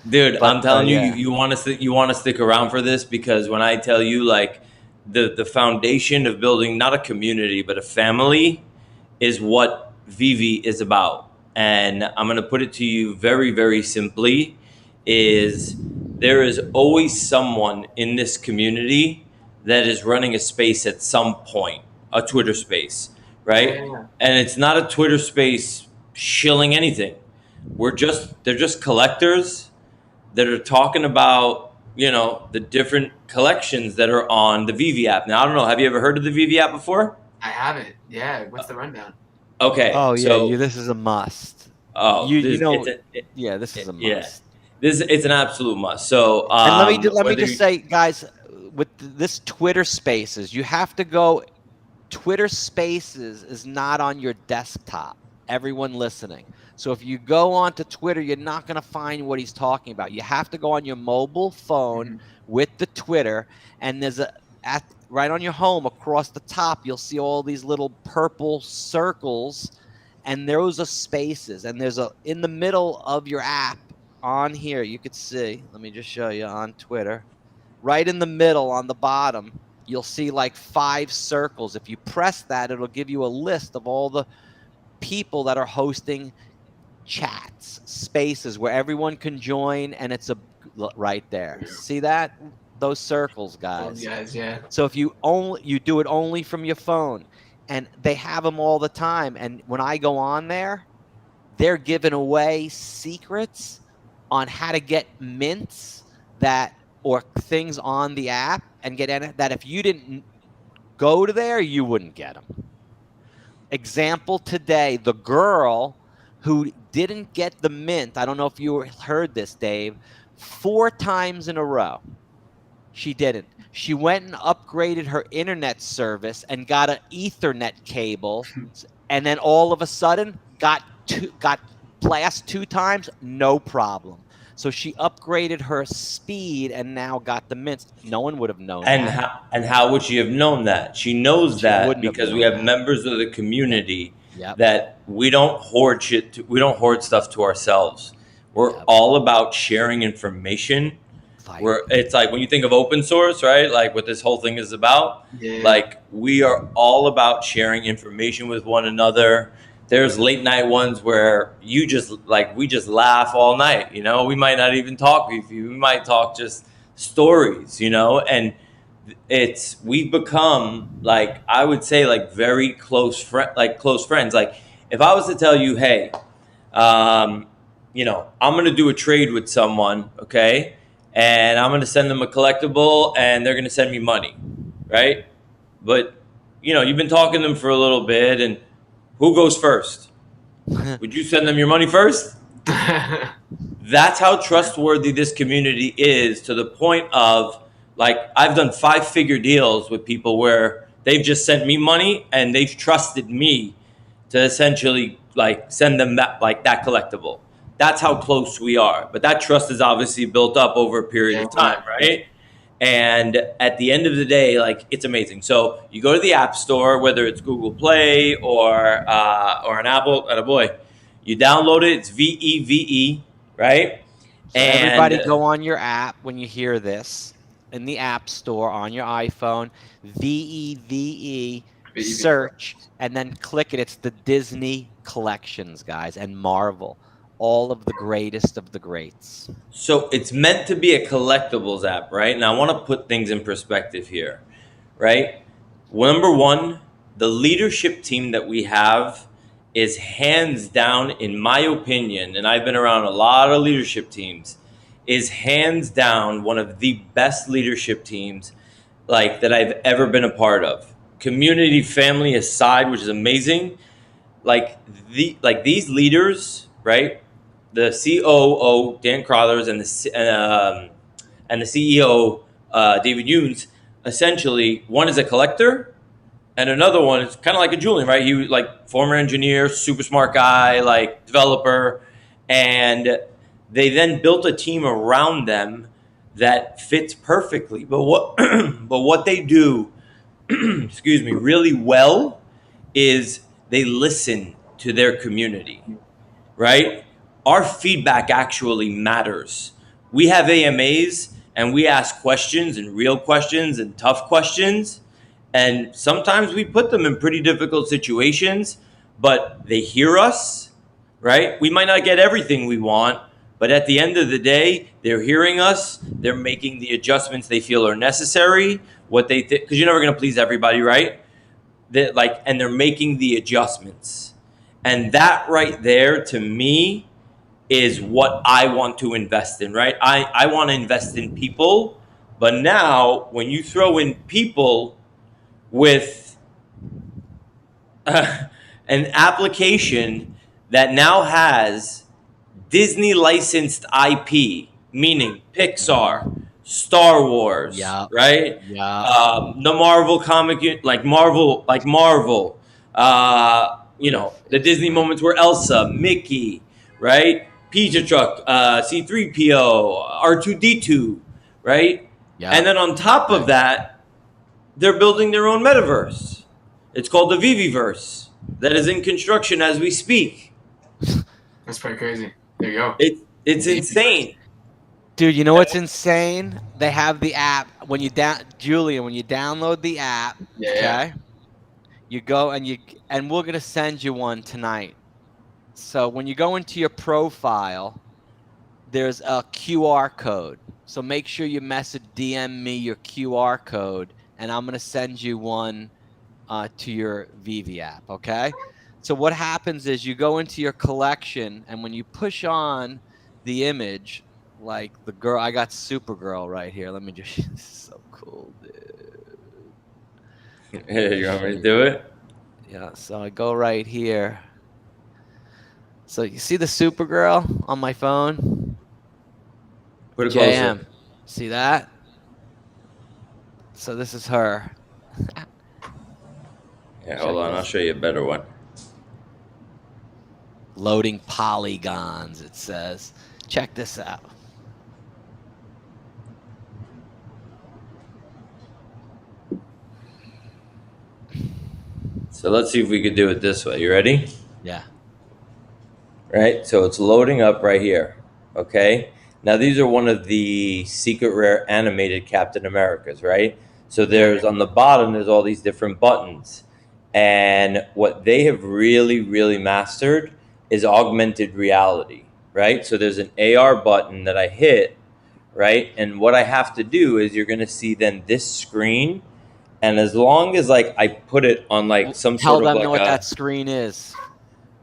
Dude, But, I'm telling yeah. you want to stick around for this, because when I tell you, like, the foundation of building not a community but a family is what Vivi is about. And I'm going to put it to you very, very simply, is there is always someone in this community that is running a space at some point, a Twitter space, right? Yeah. And it's not a Twitter space shilling anything. They're just collectors that are talking about, the different collections that are on the Vivi app. Now, I don't know, have you ever heard of the Vivi app before? I haven't. Yeah. What's the rundown? Okay. Oh yeah, so, this is a must. oh, You know, it's this is a must. yeah. It's an absolute must. So, And let me whether just say, guys, with this Twitter Spaces, you have to go. Twitter Spaces is not on your desktop. Everyone listening. So if you go onto Twitter, you're not going to find what he's talking about. You have to go on your mobile phone with the Twitter, and there's right on your home across the top, you'll see all these little purple circles, and those are spaces. And there's in the middle of your app on here, you could see. Let me just show you on Twitter. Right in the middle on the bottom, you'll see like 5 circles. If you press that, it'll give you a list of all the people that are hosting chats, spaces where everyone can join, and it's right there. See that? Those circles, guys. Yeah. So if you do it only from your phone, and they have them all the time. And when I go on there, they're giving away secrets on how to get mints or things on the app and get in it that if you didn't go to there, you wouldn't get them. Example today, the girl who didn't get the mint, I don't know if you heard this, Dave, 4 times in a row. She didn't. She went and upgraded her internet service and got an Ethernet cable, and then all of a sudden got blast 2 times, no problem. So she upgraded her speed and now got the mints. No one would have known that. And how would she have known that? She knows that because we have members of the community that we don't hoard shit. We don't hoard stuff to ourselves. We're all about sharing information. It's like when you think of open source, right? Like what this whole thing is about. Yeah. Like we are all about sharing information with one another. There's late night ones where we just laugh all night, we might not even talk with you. We might talk just stories, and we've become, like, I would say, like very close friends. Like if I was to tell you, hey, I'm going to do a trade with someone, okay? And I'm going to send them a collectible and they're going to send me money, right? But, you've been talking to them for a little bit, and who goes first? Would you send them your money first? That's how trustworthy this community is, to the point of, like, I've done 5-figure deals with people where they've just sent me money and they've trusted me to essentially, like, send them that collectible. That's how close we are. But that trust is obviously built up over a period of time, right? And at the end of the day, like, it's amazing. So you go to the App Store, whether it's Google Play or an Apple, you download it. It's VEVE, right? So everybody go on your app when you hear this in the App Store on your iPhone, VEVE, search, and then click it. It's the Disney collections, guys, and Marvel. all of the greatest of the greats. So it's meant to be a collectibles app, right? And I want to put things in perspective here, right? Number one, the leadership team that we have is hands down, in my opinion, and I've been around a lot of leadership teams, is hands down one of the best leadership teams like that I've ever been a part of. Community, family aside, which is amazing. Like these leaders, right? The COO Dan Crothers and the CEO David Yoons, essentially one is a collector and another one is kind of like a Julian, right? He was like former engineer, super smart guy, like developer, and they then built a team around them that fits perfectly. But what they do, excuse me, really well is they listen to their community, right? Our feedback actually matters. We have AMAs and we ask questions and real questions and tough questions. And sometimes we put them in pretty difficult situations, but they hear us, right? We might not get everything we want, but at the end of the day, they're hearing us. They're making the adjustments they feel are necessary. What they think, because you're never going to please everybody, right? And they're making the adjustments. And that right there, to me, is what I want to invest in, right? I want to invest in people. But now, when you throw in people with an application that now has Disney licensed IP, meaning Pixar, Star Wars, Yep. right? Yeah. The Marvel comic, like Marvel, the Disney moments where Elsa, Mickey, right? Pizza Truck, C3PO, R2D2, right? Yeah. And then on top of that, they're building their own metaverse. It's called the Viviverse that is in construction as we speak. That's pretty crazy. There you go. It's insane. Dude, you know what's insane? They have the app when you download the app, Yeah, okay? yeah. You go and we're gonna send you one tonight. So when you go into your profile, there's a QR code. So make sure you DM me your QR code, and I'm gonna send you one to your Vivi app, okay? So what happens is you go into your collection, and when you push on the image, like the girl, I got Supergirl right here. Let me just, this is so cool, dude. You want me to do it? Yeah, so I go right here. So you see the Supergirl on my phone? Put it closer. JM, see that? So this is her. Yeah, hold on. I'll show you a better one. Loading polygons, it says. Check this out. So let's see if we could do it this way. You ready? Yeah. Right? So it's loading up right here. Okay? Now these are one of the secret rare animated Captain Americas, right? So there's on the bottom, there's all these different buttons. And what they have really, really mastered is augmented reality, right? So there's an AR button that I hit, right? And what I have to do is you're going to see then this screen. And as long as like I put it on like some Tell sort of them like what that screen is.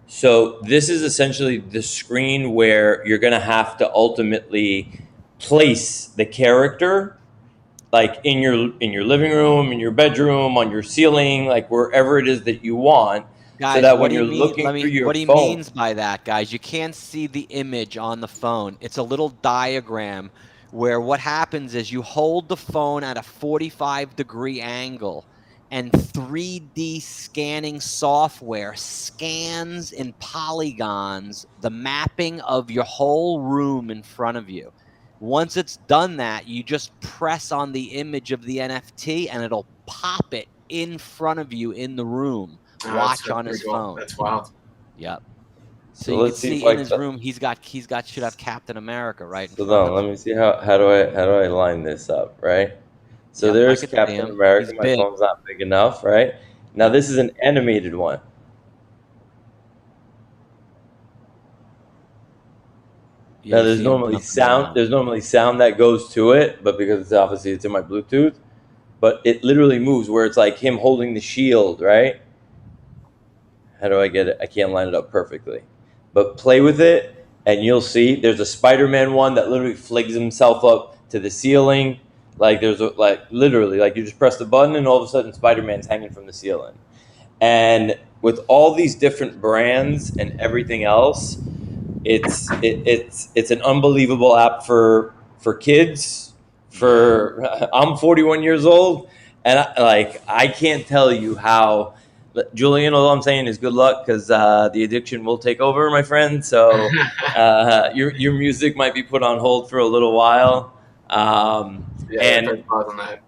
So this is essentially the screen where you're going to have to ultimately place the character like in your living room, in your bedroom, on your ceiling, like wherever it is that you want. Guys, so that what when do you're you mean? looking through your What he phone, means by that, guys, you can't see the image on the phone. It's a little diagram where what happens is you hold the phone at a 45-degree angle, and 3D scanning software scans in polygons the mapping of your whole room in front of you. Once it's done that, you just press on the image of the NFT and it'll pop it in front of you in the room. Watch on his phone. That's wild. Yep. So So you can let's see see if in his room should have Captain America right in So front now of let him. me see how do I line this up, right? So Yep, I there's could see Captain him. America. He's My big. phone's not big enough, right? Now this is an animated one. Yeah, Now you there's see 'em normally jumping sound. around. There's normally sound that goes to it, but because it's in my Bluetooth, but it literally moves where it's like him holding the shield, right? How do I get it? I can't line it up perfectly, but play with it and you'll see. There's a Spider-Man one that literally flings himself up to the ceiling. Like there's like literally like you just press the button and all of a sudden Spider-Man's hanging from the ceiling. And with all these different brands and everything else, it's an unbelievable app for kids. I'm 41 years old, and I can't tell you how. Julian, all I'm saying is good luck because the addiction will take over, my friend. So your music might be put on hold for a little while. Yeah, And pause on that.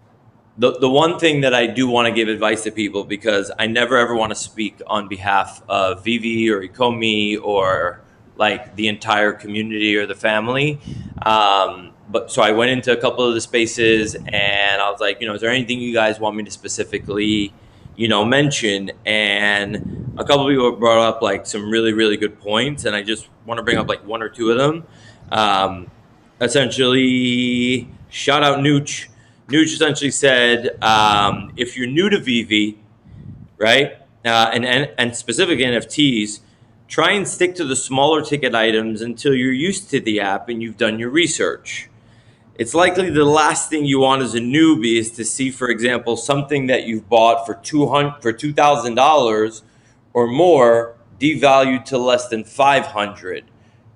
the one thing that I do want to give advice to people, because I never ever want to speak on behalf of Vivi or Ikomi or like the entire community or the family. But so I went into a couple of the spaces and I was like, is there anything you guys want me to specifically, mention? And a couple of people brought up like some really, really good points. And I just want to bring up like one or two of them. Essentially, shout out Nooch. Nooch essentially said, if you're new to VV, right, and specific NFTs, try and stick to the smaller ticket items until you're used to the app and you've done your research. It's likely the last thing you want as a newbie is to see, for example, something that you've bought for $2,000 or more devalued to less than $500,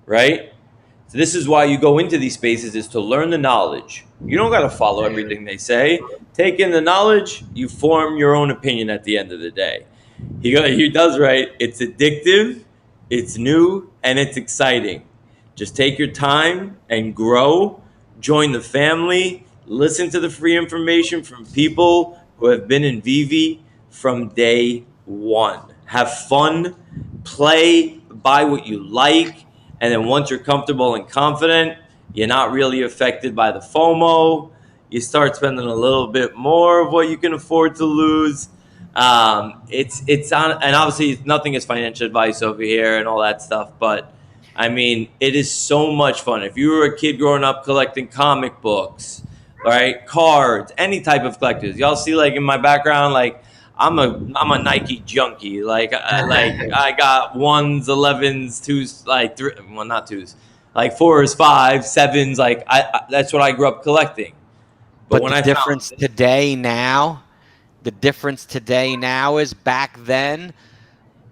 right? So this is why you go into these spaces, is to learn the knowledge. You don't got to follow everything they say. Take in the knowledge, you form your own opinion at the end of the day. He does right. It's addictive, it's new, and it's exciting. Just take your time and grow. Join the family. Listen to the free information from people who have been in Vivi from day one. Have fun, play, buy what you like. And then once you're comfortable and confident, you're not really affected by the FOMO. You start spending a little bit more of what you can afford to lose. It's on, and obviously nothing is financial advice over here and all that stuff. But I mean, it is so much fun. If you were a kid growing up collecting comic books, all right, cards, any type of collectors, y'all see like in my background, like I'm a Nike junkie. Like I got 1s, 11s, 2s, like 3, well not 2s, like 4s, 5s, 7s. Like I that's what I grew up collecting. But when the I difference found today now, is back then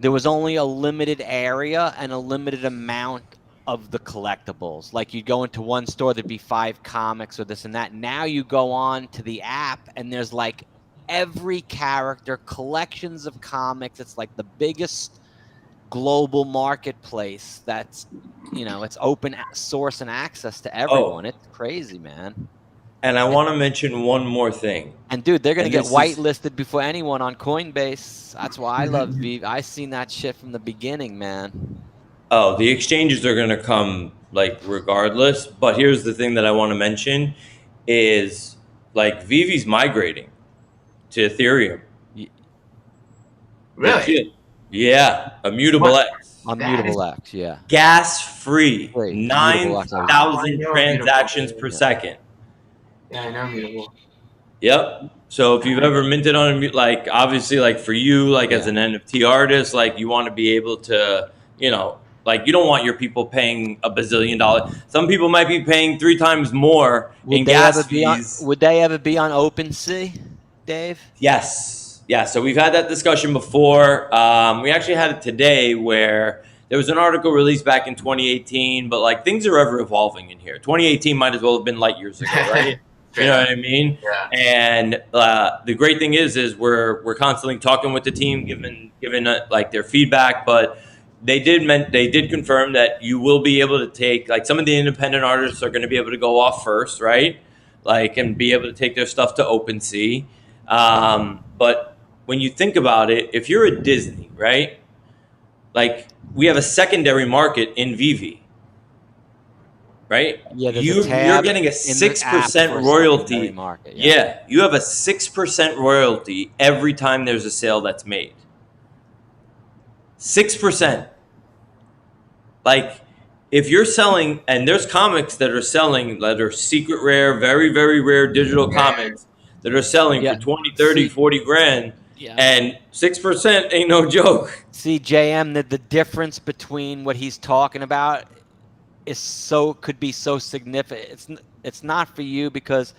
there was only a limited area and a limited amount of the collectibles. Like you go into one store, there'd be 5 comics or this and that. Now you go on to the app and there's like every character, collections of comics. It's like the biggest global marketplace that's, it's open source and access to everyone. It's crazy, man. and I want to mention one more thing. And dude, they're gonna And get this is whitelisted before anyone on Coinbase. That's why I love Vive. I seen that shit from the beginning, man. the exchanges are going to come like regardless. But here's the thing that I want to mention is like Vivi's migrating to Ethereum. Really? Legit. Yeah, Immutable X. Unmutable X, yeah. Gas free, Wait, Immutable X, I was- 9,000 I know transactions Immutable. per Yeah. second. Yeah, I know Mutable. Yep. So if you've ever minted on like obviously like for you like as Yeah. an NFT artist, like you want to be able to, like you don't want your people paying $1 bazillion. Some people might be paying 3 times more in gas fees. Would they ever be on OpenSea, Dave? Yes. Yeah. So we've had that discussion before. We actually had it today where there was an article released back in 2018, but like things are ever evolving in here. 2018 might as well have been light years ago, right? You know what I mean? Yeah. And the great thing is we're constantly talking with the team, giving like their feedback. But they did confirm that you will be able to take like some of the independent artists are going to be able to go off first, right? Like and be able to take their stuff to OpenSea. But when you think about it, if you're a Disney, right? Like we have a secondary market in Vivi. Right? Yeah, there's you're a tab getting a in the app 6% for royalty. secondary market, Yeah, you have a 6% royalty every time there's a sale that's made. 6%. Like if you're selling, and there's comics that are selling that are secret rare, very, very rare digital comics that are selling Yeah. for 20, 30, See- 40 grand, Yeah. and 6% ain't no joke. See, JM, the difference between what he's talking about could be so significant. It's not for you because,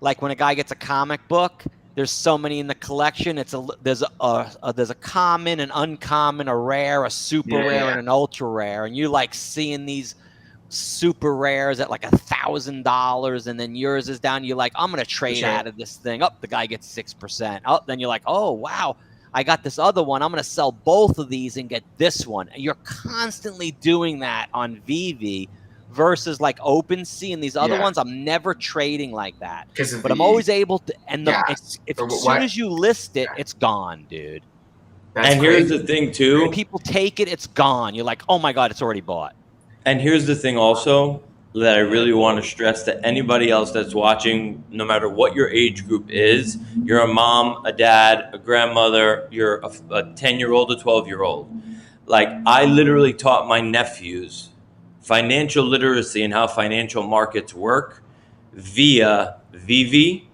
like, when a guy gets a comic book, there's so many in the collection. There's a common, an uncommon, a rare, a super rare, and an ultra rare, and you like seeing these super rares at like $1,000, and then yours is down. You're like, I'm gonna trade out of this thing. Oh, the guy gets 6%. Oh, then you're like, oh wow, I got this other one. I'm gonna sell both of these and get this one. And you're constantly doing that on VV versus like OpenSea and these other ones. I'm never trading like that, but I'm always able to. And as soon as you list it, it's gone, dude. And here's the thing too. When people take it, it's gone. You're like, oh my god, it's already bought. And here's the thing also that I really want to stress to anybody else that's watching, no matter what your age group is, you're a mom, a dad, a grandmother, you're a 10-year-old, a 12-year-old. Like, I literally taught my nephews financial literacy and how financial markets work via VV,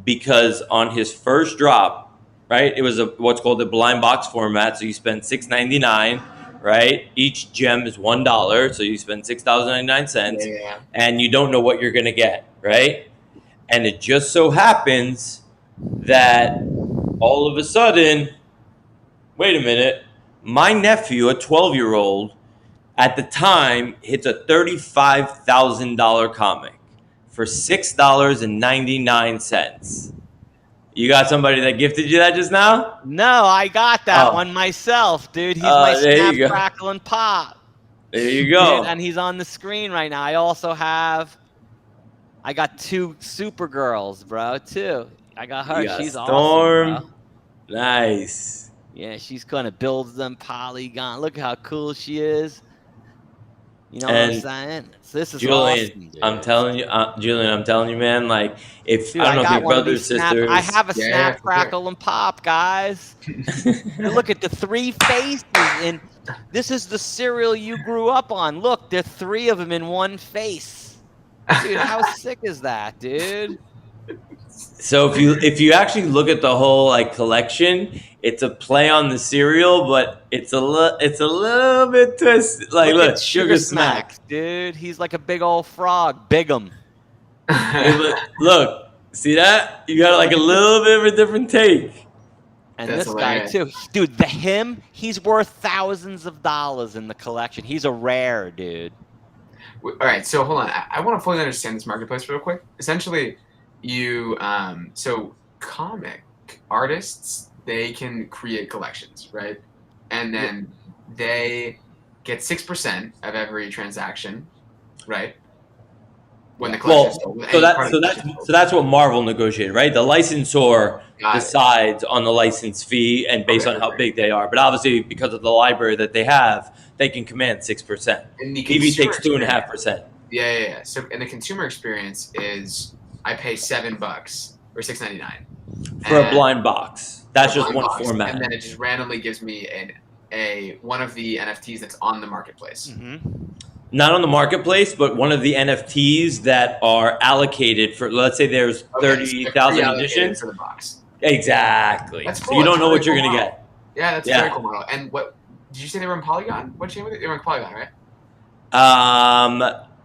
because on his first drop, right, it was what's called a blind box format. So you spend $6.99. Right? Each gem is $1, so you spend $6.99, and you don't know what you're gonna get, right? And it just so happens that all of a sudden, wait a minute, my nephew, a 12-year-old, at the time hits a $35,000 comic for $6.99. You got somebody that gifted you that just now? No, I got that one myself, dude. He's my Snap, Crackle, and Pop. There you go. Dude, and he's on the screen right now. I got 2 Supergirls, bro, too. I got her. She's Storm. awesome, bro. Nice. Yeah, she's going to build them polygon. Look how cool she is. You know what I'm saying? So this is Julian, awesome, dude. I'm telling you, Julian, I'm telling you, man. Like, if I don't know if your brothers, sisters, I have a Snap, Crackle, and Pop, guys. Look at the 3 faces, and this is the cereal you grew up on. Look, there are 3 of them in one face. Dude, how sick is that, dude? So if you actually look at the whole like collection, it's a play on the cereal, but it's a little bit twisted. Like, look, Sugar Smack, dude. He's like a big old frog. Big'em. Hey, look, see that? You got like a little bit of a different take. And that's this guy too, dude. He's worth thousands of dollars in the collection. He's a rare, dude. All right, so hold on. I want to fully understand this marketplace real quick. Essentially, so comic artists, they can create collections, right? And then they get 6% of every transaction, right? When the collection so that's what Marvel negotiated, right? The licensor decides on the license fee and based on how big they are. But obviously, because of the library that they have, they can command 6%. EV takes 2.5%. Yeah. So, and the consumer experience is I pay $7 or $6.99 for a blind box. That's just one format, and then it just randomly gives me one of the NFTs that's on the marketplace. Mm-hmm. Not on the marketplace, but one of the NFTs that are allocated for. Let's say there's 30,000 editions for the box. Exactly. That's cool. So you don't know what you're gonna get. Yeah, that's a very cool model. And what did you say they were in Polygon? What chain were they? They were in Polygon, right?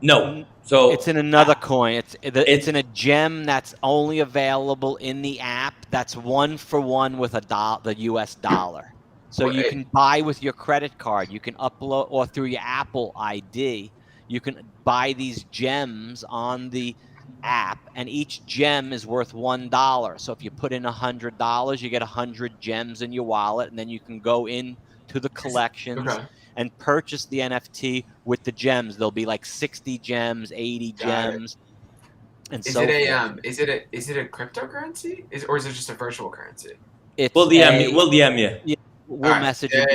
No. So it's in another coin. It's in a gem that's only available in the app. That's 1-for-1 with the US dollar. So you can buy with your credit card. You can upload or through your Apple ID. You can buy these gems on the app, and each gem is worth $1. So if you put in $100, you get 100 gems in your wallet, and then you can go into the collections and purchase the NFT with the gems. There'll be like 60 gems, 80 gems, and is so it a cryptocurrency? Or is it just a virtual currency? We'll DM you. Yeah, we'll message you.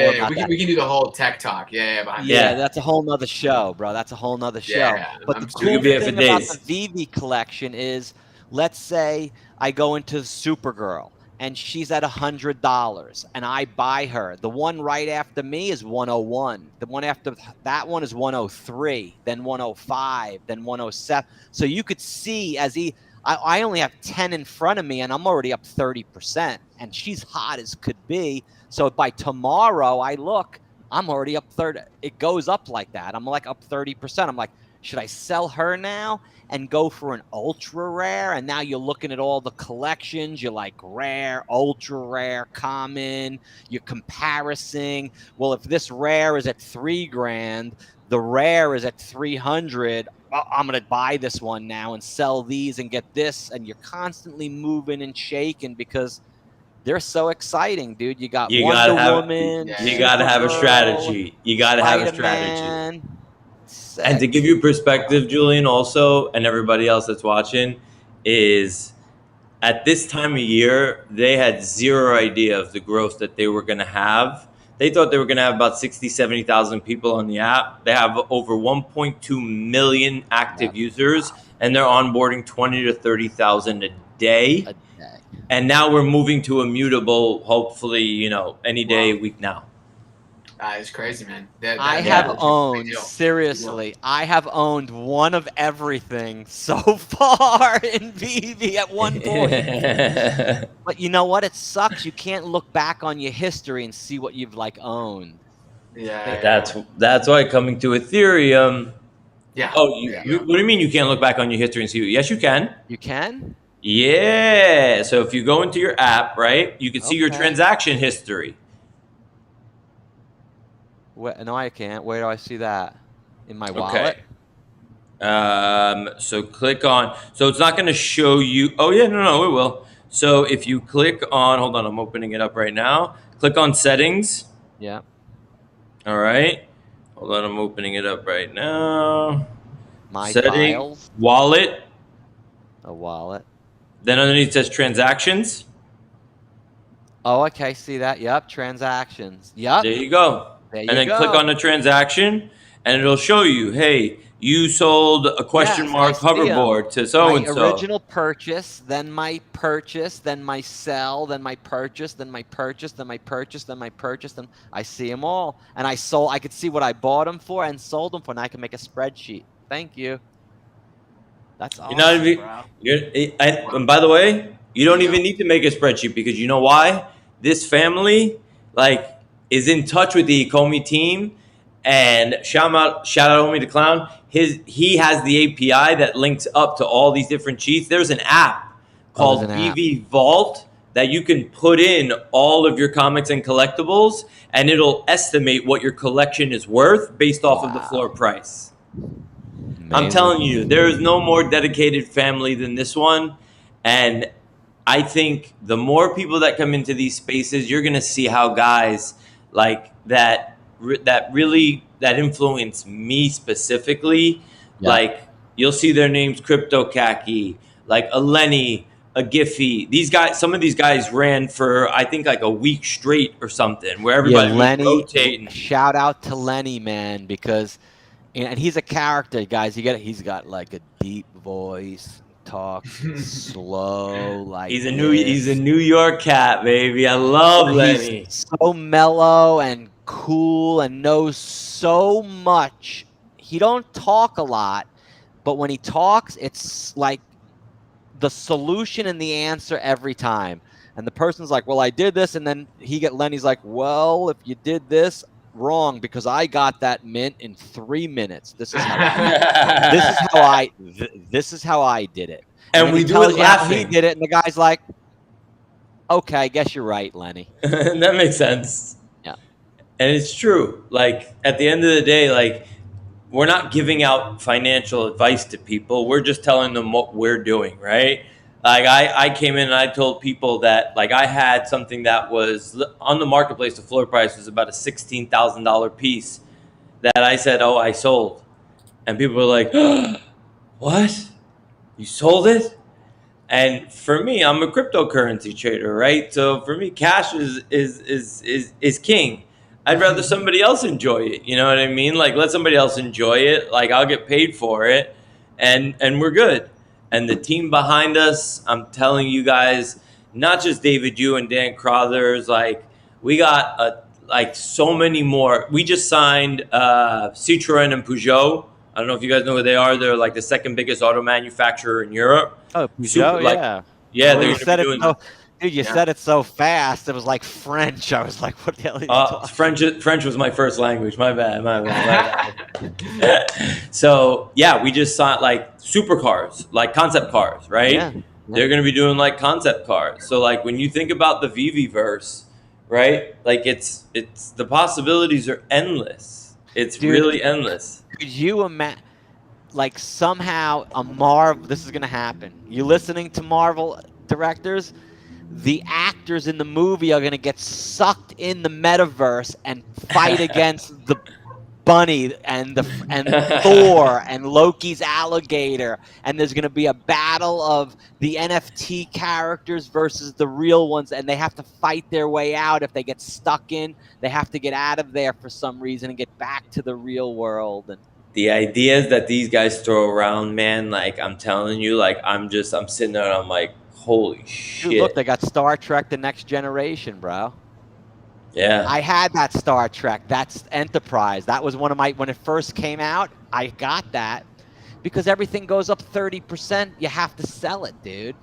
We can do the whole tech talk. Yeah, that's a whole nother show, bro. That's a whole nother show. Yeah, but the cool thing about the VV collection is, let's say I go into Supergirl and she's at $100, and I buy her. The one right after me is 101. The one after that one is 103, then 105, then 107. So you could see I only have 10 in front of me, and I'm already up 30%, and she's hot as could be. So by tomorrow, I'm already up 30. It goes up like that. I'm like up 30%. I'm like, should I sell her now and go for an ultra rare? And now you're looking at all the collections. You're like rare, ultra rare, common. You're comparing. Well, if this rare is at $3,000, the rare is at 300. I'm going to buy this one now and sell these and get this. And you're constantly moving and shaking because they're so exciting, dude. You got Wonder Woman. You got to have a strategy. You got to have a strategy. And to give you perspective, Julian, also, and everybody else that's watching, is at this time of year, they had zero idea of the growth that they were going to have. They thought they were going to have about 60, 70,000 people on the app. They have over 1.2 million active users, and they're onboarding 20 to 30,000 a day. And now we're moving to immutable, hopefully, any day, week now. It's crazy, man. I have owned one of everything so far in BV at one point. But you know what? It sucks. You can't look back on your history and see what you've owned. Yeah. That's why coming to Ethereum. Yeah. Oh, what do you mean you can't look back on your history and see? Yes, you can. You can? Yeah. So if you go into your app, right, you can see your transaction history. No, I can't. Where do I see that? In my wallet? So click on. So it's not going to show you. Oh, yeah, no, it will. So if you click on. Hold on, I'm opening it up right now. Click on settings. Yeah. All right. Hold on, I'm opening it up right now. My settings. files. Wallet. A wallet. Then underneath it says transactions. Oh, okay. See that? Yep. Transactions. Yep. There you go. And then click on the transaction, and it'll show you, hey, you sold a question mark hoverboard to so-and-so. My original purchase, then my purchase, then my sell, then my purchase, then my purchase, then my purchase, then my purchase. Then I see them all. And I could see what I bought them for and sold them for, and I can make a spreadsheet. Thank you. That's awesome, and by the way, you don't even need to make a spreadsheet because you know why? This family, is in touch with the Ecomi team, and shout out Homie the Clown. He has the API that links up to all these different sheets. There's an app called BV Vault that you can put in all of your comics and collectibles, and it'll estimate what your collection is worth based off of the floor price. Amazing. I'm telling you, there is no more dedicated family than this one, and I think the more people that come into these spaces, you're going to see how guys that influence me specifically, you'll see their names, Crypto Khaki, a Lenny, a Giphy. These guys, some of these guys ran for I think a week straight or something, where everybody was rotating. Shout out to Lenny, man, because and he's a character, guys. He's got a deep voice. Talks slow, he's a New York cat, baby. I love Lenny. He's so mellow and cool and knows so much. He don't talk a lot, but when he talks, it's like the solution and the answer every time. And the person's like, "Well, I did this," and then Lenny's like, "Well, if you did this." Wrong, because I got that mint in 3 minutes. This is how this is how I did it. And we do it laughing. He did it, and the guy's like, "Okay, I guess you're right, Lenny." That makes sense. Yeah, and it's true. At the end of the day, we're not giving out financial advice to people. We're just telling them what we're doing, right? I came in and I told people that I had something that was on the marketplace. The floor price was about a $16,000 piece that I said, "Oh, I sold," and people were like, "What? You sold it?" And for me, I'm a cryptocurrency trader, right? So for me, cash is king. I'd rather somebody else enjoy it. You know what I mean? Let somebody else enjoy it. I'll get paid for it, and we're good. And the team behind us, I'm telling you guys, not just David Yu and Dan Crothers. Like we got like so many more. We just signed Citroën and Peugeot. I don't know if you guys know who they are. They're like the second biggest auto manufacturer in Europe. Oh, Super, Peugeot, like, yeah. yeah, Well, they're you going to be said it doing. so, dude. You Yeah. said it so fast. It was like French. I was like, what the hell are you talking? French was my first language. My bad. So yeah, we just saw like supercars, like concept cars, right? Yeah. They're gonna be doing like concept cars. So like when you think about the VV verse, right? Like it's the possibilities are endless. It's Dude, really endless. Could you imagine? Like somehow a Marvel, this is gonna happen. You listening to Marvel directors? The actors in the movie are gonna get sucked in the metaverse and fight against the bunny and Thor and Loki's alligator, and there's gonna be a battle of the NFT characters versus the real ones, and they have to fight their way out. If they get stuck in, they have to get out of there for some reason and get back to the real world. And The ideas that these guys throw around, man, like I'm telling you, like I'm sitting there and I'm like, holy shit. dude, look, they got Star Trek: The Next Generation, bro. Yeah. I had that Star Trek. That's Enterprise. That was one of my, when it first came out, I got that because everything goes up 30%. You have to sell it, dude.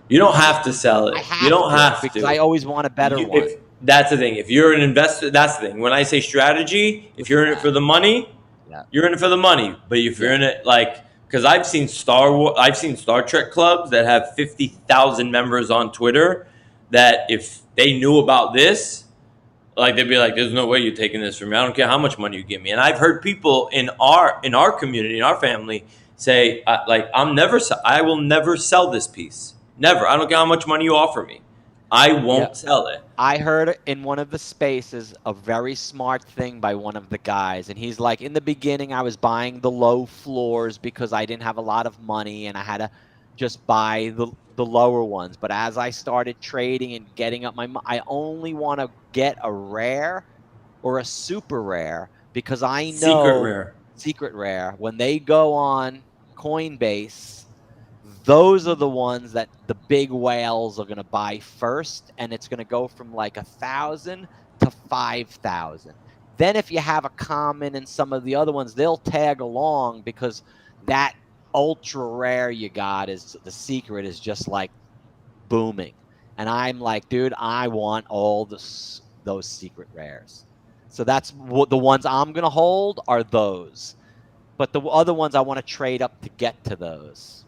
You don't have to sell it. I have You don't to, have because to. I always want a better one. That's the thing. If you're an investor, that's the thing. When I say strategy, if you're in it for the money, Yeah. you're in it for the money. But if you're in it, like, because I've seen Star Trek clubs that have 50,000 members on Twitter. That if they knew about this, like they'd be like, "There's no way you're taking this from me. I don't care how much money you give me." And I've heard people in our community, in our family, say, "Like I will never sell this piece. Never. I don't care how much money you offer me. I won't sell it." I heard in one of the spaces a very smart thing by one of the guys, and he's like, in the beginning, I was buying the low floors because I didn't have a lot of money, and I had to just buy the lower ones. But as I started trading and getting up I only want to get a rare or a super rare because I know secret rare when they go on Coinbase. Those are the ones that the big whales are going to buy first, and it's going to go from like 1,000 to 5,000. Then if you have a common and some of the other ones, they'll tag along because that ultra rare you got is the secret is just like booming. And I'm like, dude, I want all those secret rares. So that's what the ones I'm going to hold are those. But the other ones I want to trade up to get to those.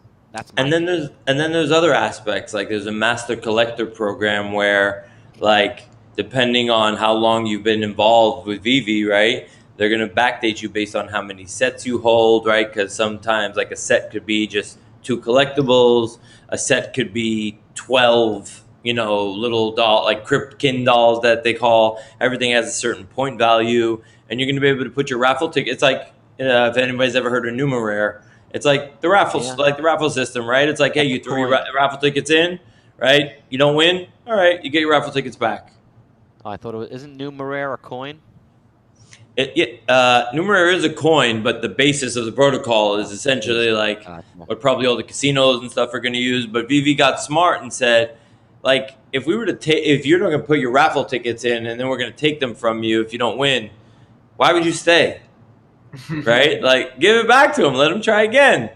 And then there's other aspects, like there's a master collector program where, like, depending on how long you've been involved with VV, right, they're gonna backdate you based on how many sets you hold, right? Because sometimes like a set could be just 2 collectibles, a set could be 12, little doll, like Cryptkin dolls that they call. Everything has a certain point value, and you're gonna be able to put your raffle ticket. It's like if anybody's ever heard of Numerare. It's like the raffle system, right? It's like, hey, you throw your raffle tickets in, right? You don't win, all right, you get your raffle tickets back. Oh, I thought isn't Numerare a coin? Numerare is a coin, but the basis of the protocol is essentially like what probably all the casinos and stuff are going to use. But VV got smart and said, like, if you're not going to put your raffle tickets in and then we're going to take them from you if you don't win, why would you stay? Right? Like, give it back to them. Let them try again.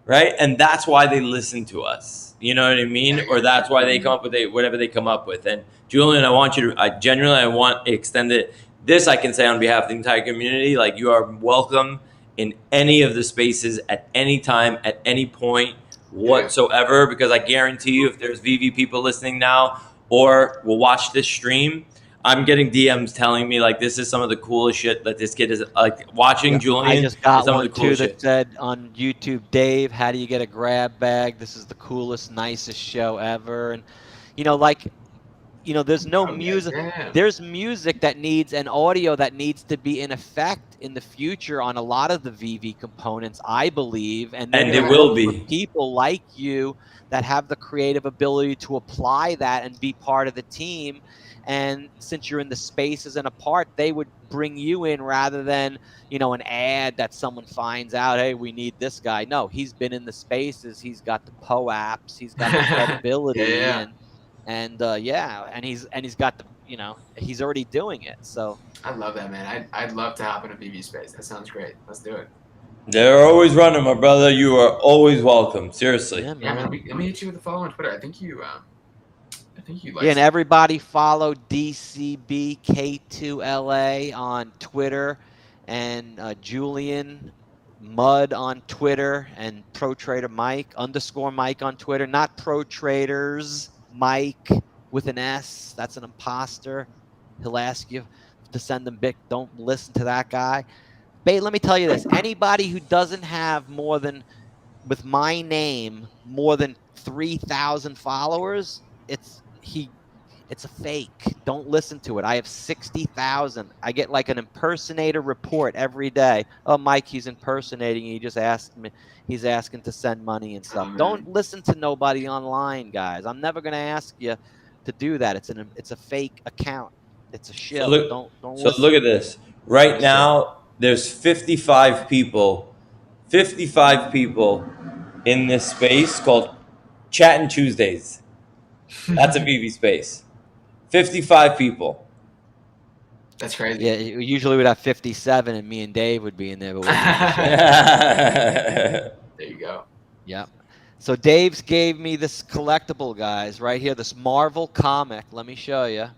Right? And that's why they listen to us. You know what I mean? Or that's why they come up with whatever they come up with. And Julian, I want to extend it. This I can say on behalf of the entire community. Like, you are welcome in any of the spaces at any time, at any point whatsoever. Because I guarantee you, if there's VV people listening now or will watch this stream, I'm getting DMs telling me like this is some of the coolest shit that this kid is like watching. Julian, I just got some one of the coolest too shit. that said on YouTube, Dave, how do you get a grab bag? This is the coolest, nicest show ever. And there's no music. Yeah. There's music that needs and audio that needs to be in effect in the future on a lot of the VV components, I believe. And it will be people like you that have the creative ability to apply that and be part of the team. And since you're in the spaces and a part, they would bring you in rather than, an ad that someone finds out, hey, we need this guy. No, he's been in the spaces. He's got the POAPs. He's got the credibility. Yeah. And And yeah, and he's got the, he's already doing it. So I love that, man. I'd love to hop in a VV space. That sounds great. Let's do it. They're always running, my brother. You are always welcome. Seriously. yeah, Yeah, man. man. Let me hit you with a follow on Twitter. I think you like. Yeah, and everybody follow DCBK2LA on Twitter, and Julian Mudd on Twitter, and Pro Trader Mike _Mike on Twitter. Not Pro Traders Mike with an S. That's an imposter. He'll ask you to send him Bic. Don't listen to that guy. Bait, let me tell you this. Anybody who doesn't have more than, with my name, more than 3,000 followers, it's a fake. Don't listen to it. I have 60,000. I get like an impersonator report every day. Oh, Mike, he's impersonating. He just asked me. He's asking to send money and stuff. Don't listen to nobody online, guys. I'm never going to ask you to do that. It's a fake account. It's a shill. Don't listen. Look at this. Right now, there's 55 people in this space called Chatting Tuesdays. That's a VV space. 55 people. That's crazy. Yeah, usually we'd have 57, and me and Dave would be in there. But There you go. Yep. So Dave's gave me this collectible, guys, right here, this Marvel comic. Let me show you.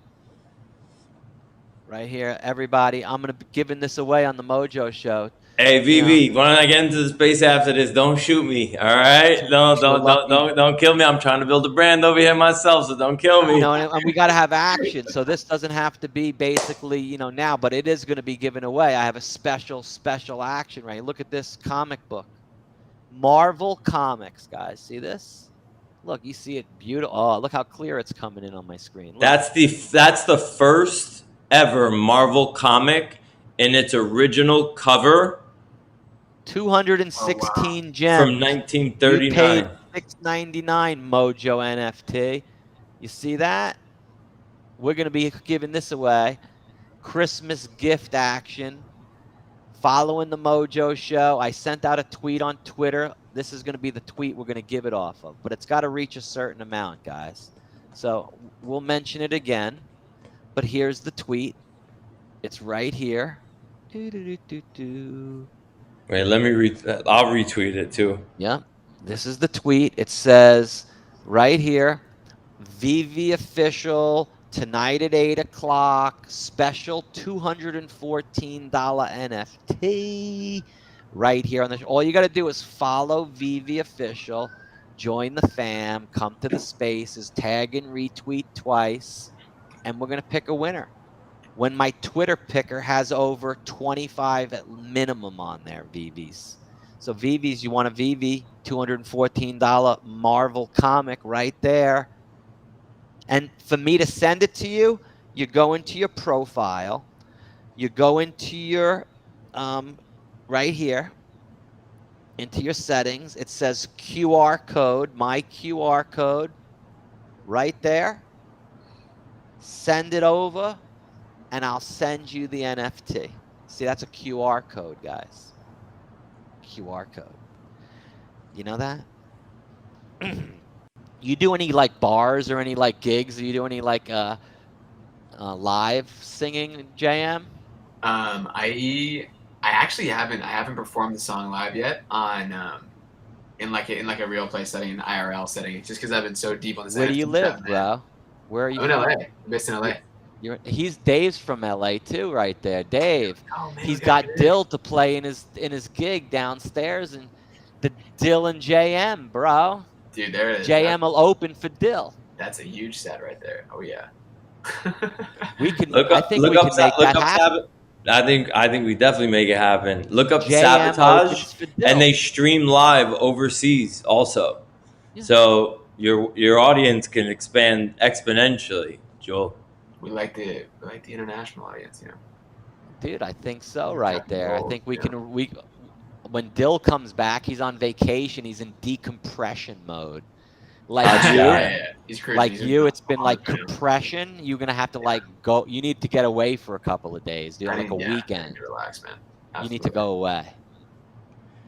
Right here, everybody. I'm going to be giving this away on the Mojo Show. Hey, VV, when I get into the space after this, don't shoot me, all right? Don't kill me. I'm trying to build a brand over here myself, so don't kill me. And we got to have action. So this doesn't have to be basically, now, but it is going to be given away. I have a special action, right? Look at this comic book. Marvel Comics, guys. See this? Look, you see it beautiful. Oh, look how clear it's coming in on my screen. Look. That's the first ever Marvel comic in its original cover. 216 gems from 1939. You paid $6.99 Mojo NFT. You see that? We're going to be giving this away. Christmas gift action. Following the Mojo Show. I sent out a tweet on Twitter. This is going to be the tweet we're going to give it off of. But it's got to reach a certain amount, guys. So we'll mention it again. But here's the tweet. It's right here. Wait, let me read that. I'll retweet it too. Yeah, this is the tweet. It says right here, VV official tonight at 8 o'clock, special $214 NFT. Right here on the. All you got to do is follow VV official, join the fam, come to the spaces, tag and retweet twice, and we're gonna pick a winner. When my Twitter picker has over 25 at minimum on there, VVs. So VVs, you want a VV, $214 Marvel comic right there. And for me to send it to you, you go into your profile. You go into your, right here, into your settings. It says QR code, my QR code, right there. Send it over. And I'll send you the NFT. See, that's a QR code, guys. QR code. You know that? You do any like bars or any like gigs? Or you do any like live singing, JM? I actually haven't. I haven't performed the song live yet on in like a real play setting, an IRL setting. Just because I've been so deep on this. Where do you live, bro? Where are you? I'm in LA. I'm based in LA. Dave's from LA too, right there. Dave. Oh, man, He's got Dill to play in his gig downstairs, and the Dill and JM, bro. Dude, there it is. JM will open for Dill. That's a huge set right there. Oh yeah. We can. I think we can make that happen. I think we definitely make it happen. Look up JM Sabotage, and they stream live overseas also. Yeah. So your audience can expand exponentially, Joel. We like the international audience, Dude, I think so right there. I think we can when Dill comes back, he's on vacation, he's in decompression mode. Like He's crazy. Like it's been like compression. You're gonna have to like go. You need to get away for a couple of days, dude. Like a weekend. Relax, man. Absolutely. You need to go away.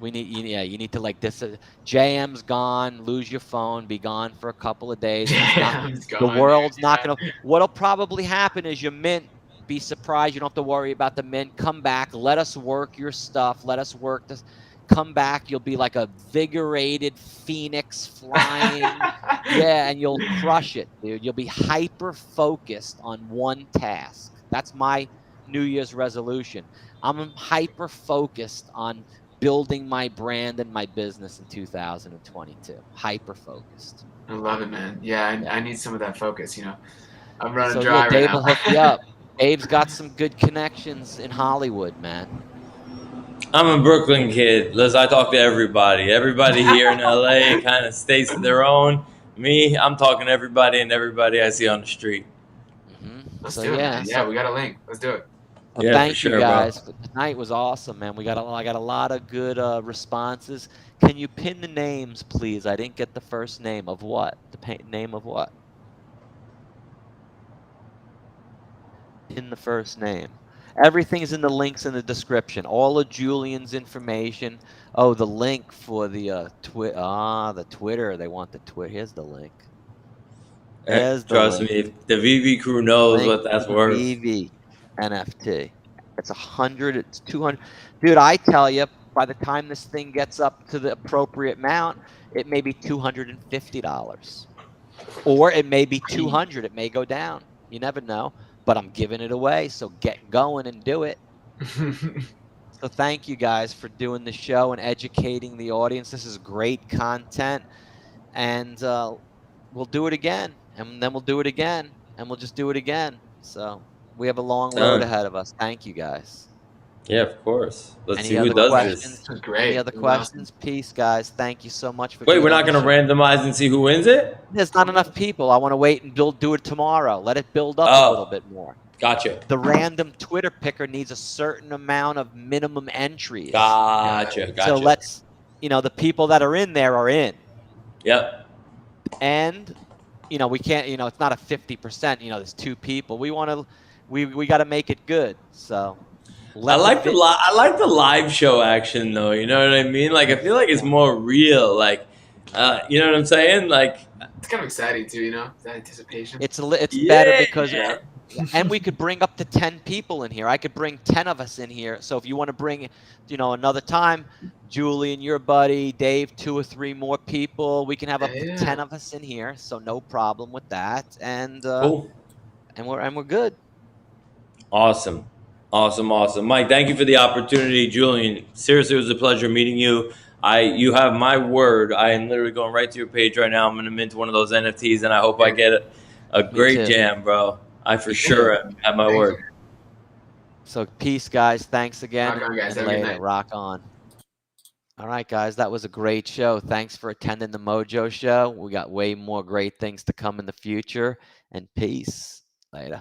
you need to like this. JM's gone. Lose your phone. Be gone for a couple of days. Jam's The gone, world's dude, not yeah. gonna. What'll probably happen is your mint. Be surprised. You don't have to worry about the mint. Come back. Let us work your stuff. Let us work this. Come back. You'll be like a vigorated phoenix flying. Yeah, and you'll crush it, dude. You'll be hyper focused on one task. That's my New Year's resolution. I'm hyper focused on building my brand and my business in 2022. Hyper focused. I love it, man. Yeah, Yeah. I need some of that focus, you know. I'm running So dry yeah, right Dave now. will hook you up. Dave's got some good connections in Hollywood, man. I'm a Brooklyn kid. Liz, I talk to everybody. Everybody here in LA kind of stays to their own. Me, I'm talking to everybody and everybody I see on the street. Let's So do it, yeah, man. Yeah, we got a link. Let's do it. well, Yeah, for thank you sure, bro. guys. Tonight was awesome, man. I got a lot of good responses. Can you pin the names, please? I didn't get the first name of what? Name of what? Pin the first name. Everything's in the links in the description. All of Julian's information. Oh, the link for the the Twitter. They want the Twitter. Here's the link. There's the Trust link. me, the VV crew knows Link what that's to the worth. VV NFT. It's 100. It's 200. Dude, I tell you, by the time this thing gets up to the appropriate amount, it may be $250, or it may be 200. It may go down. You never know. But I'm giving it away, so get going and do it. So thank you guys for doing the show and educating the audience. This is great content, and we'll do it again, and then we'll do it again, and we'll just do it again. So we have a long road ahead of us. Thank you guys. Yeah, of course. Let's see Any who other does questions? this. This is great. Any other This is awesome. questions? Peace, guys. Thank you so much for Wait, being we're on not the going to show. randomize and see who wins it? There's not enough people. I want to wait and do it tomorrow. Let it build up a little bit more. Gotcha. The random Twitter picker needs a certain amount of minimum entries. Gotcha. So let's, the people that are in there are in. Yep. And, we can't, it's not a 50%, there's two people. We got to make it good. So I like the live show action though. You know what I mean? Like I feel like it's more real. Like, you know what I'm saying? Like It's kind of exciting too, you know, that anticipation. It's better because, and we could bring up to 10 people in here. I could bring 10 of us in here. So if you want to bring, another time, Julian, your buddy, Dave, 2 or 3 more people, we can have up to 10 of us in here. So no problem with that. And cool. and we're good. Awesome. Mike, thank you for the opportunity. Julian, seriously, it was a pleasure meeting you. You have my word. I am literally going right to your page right now. I'm going to mint one of those NFTs, and I hope I get a great jam, bro. I for sure have my word. So peace, guys. Thanks again. Rock on, guys. Have a Later. good night. Rock on. All right, guys. That was a great show. Thanks for attending the MOJO show. We got way more great things to come in the future. And peace. Later.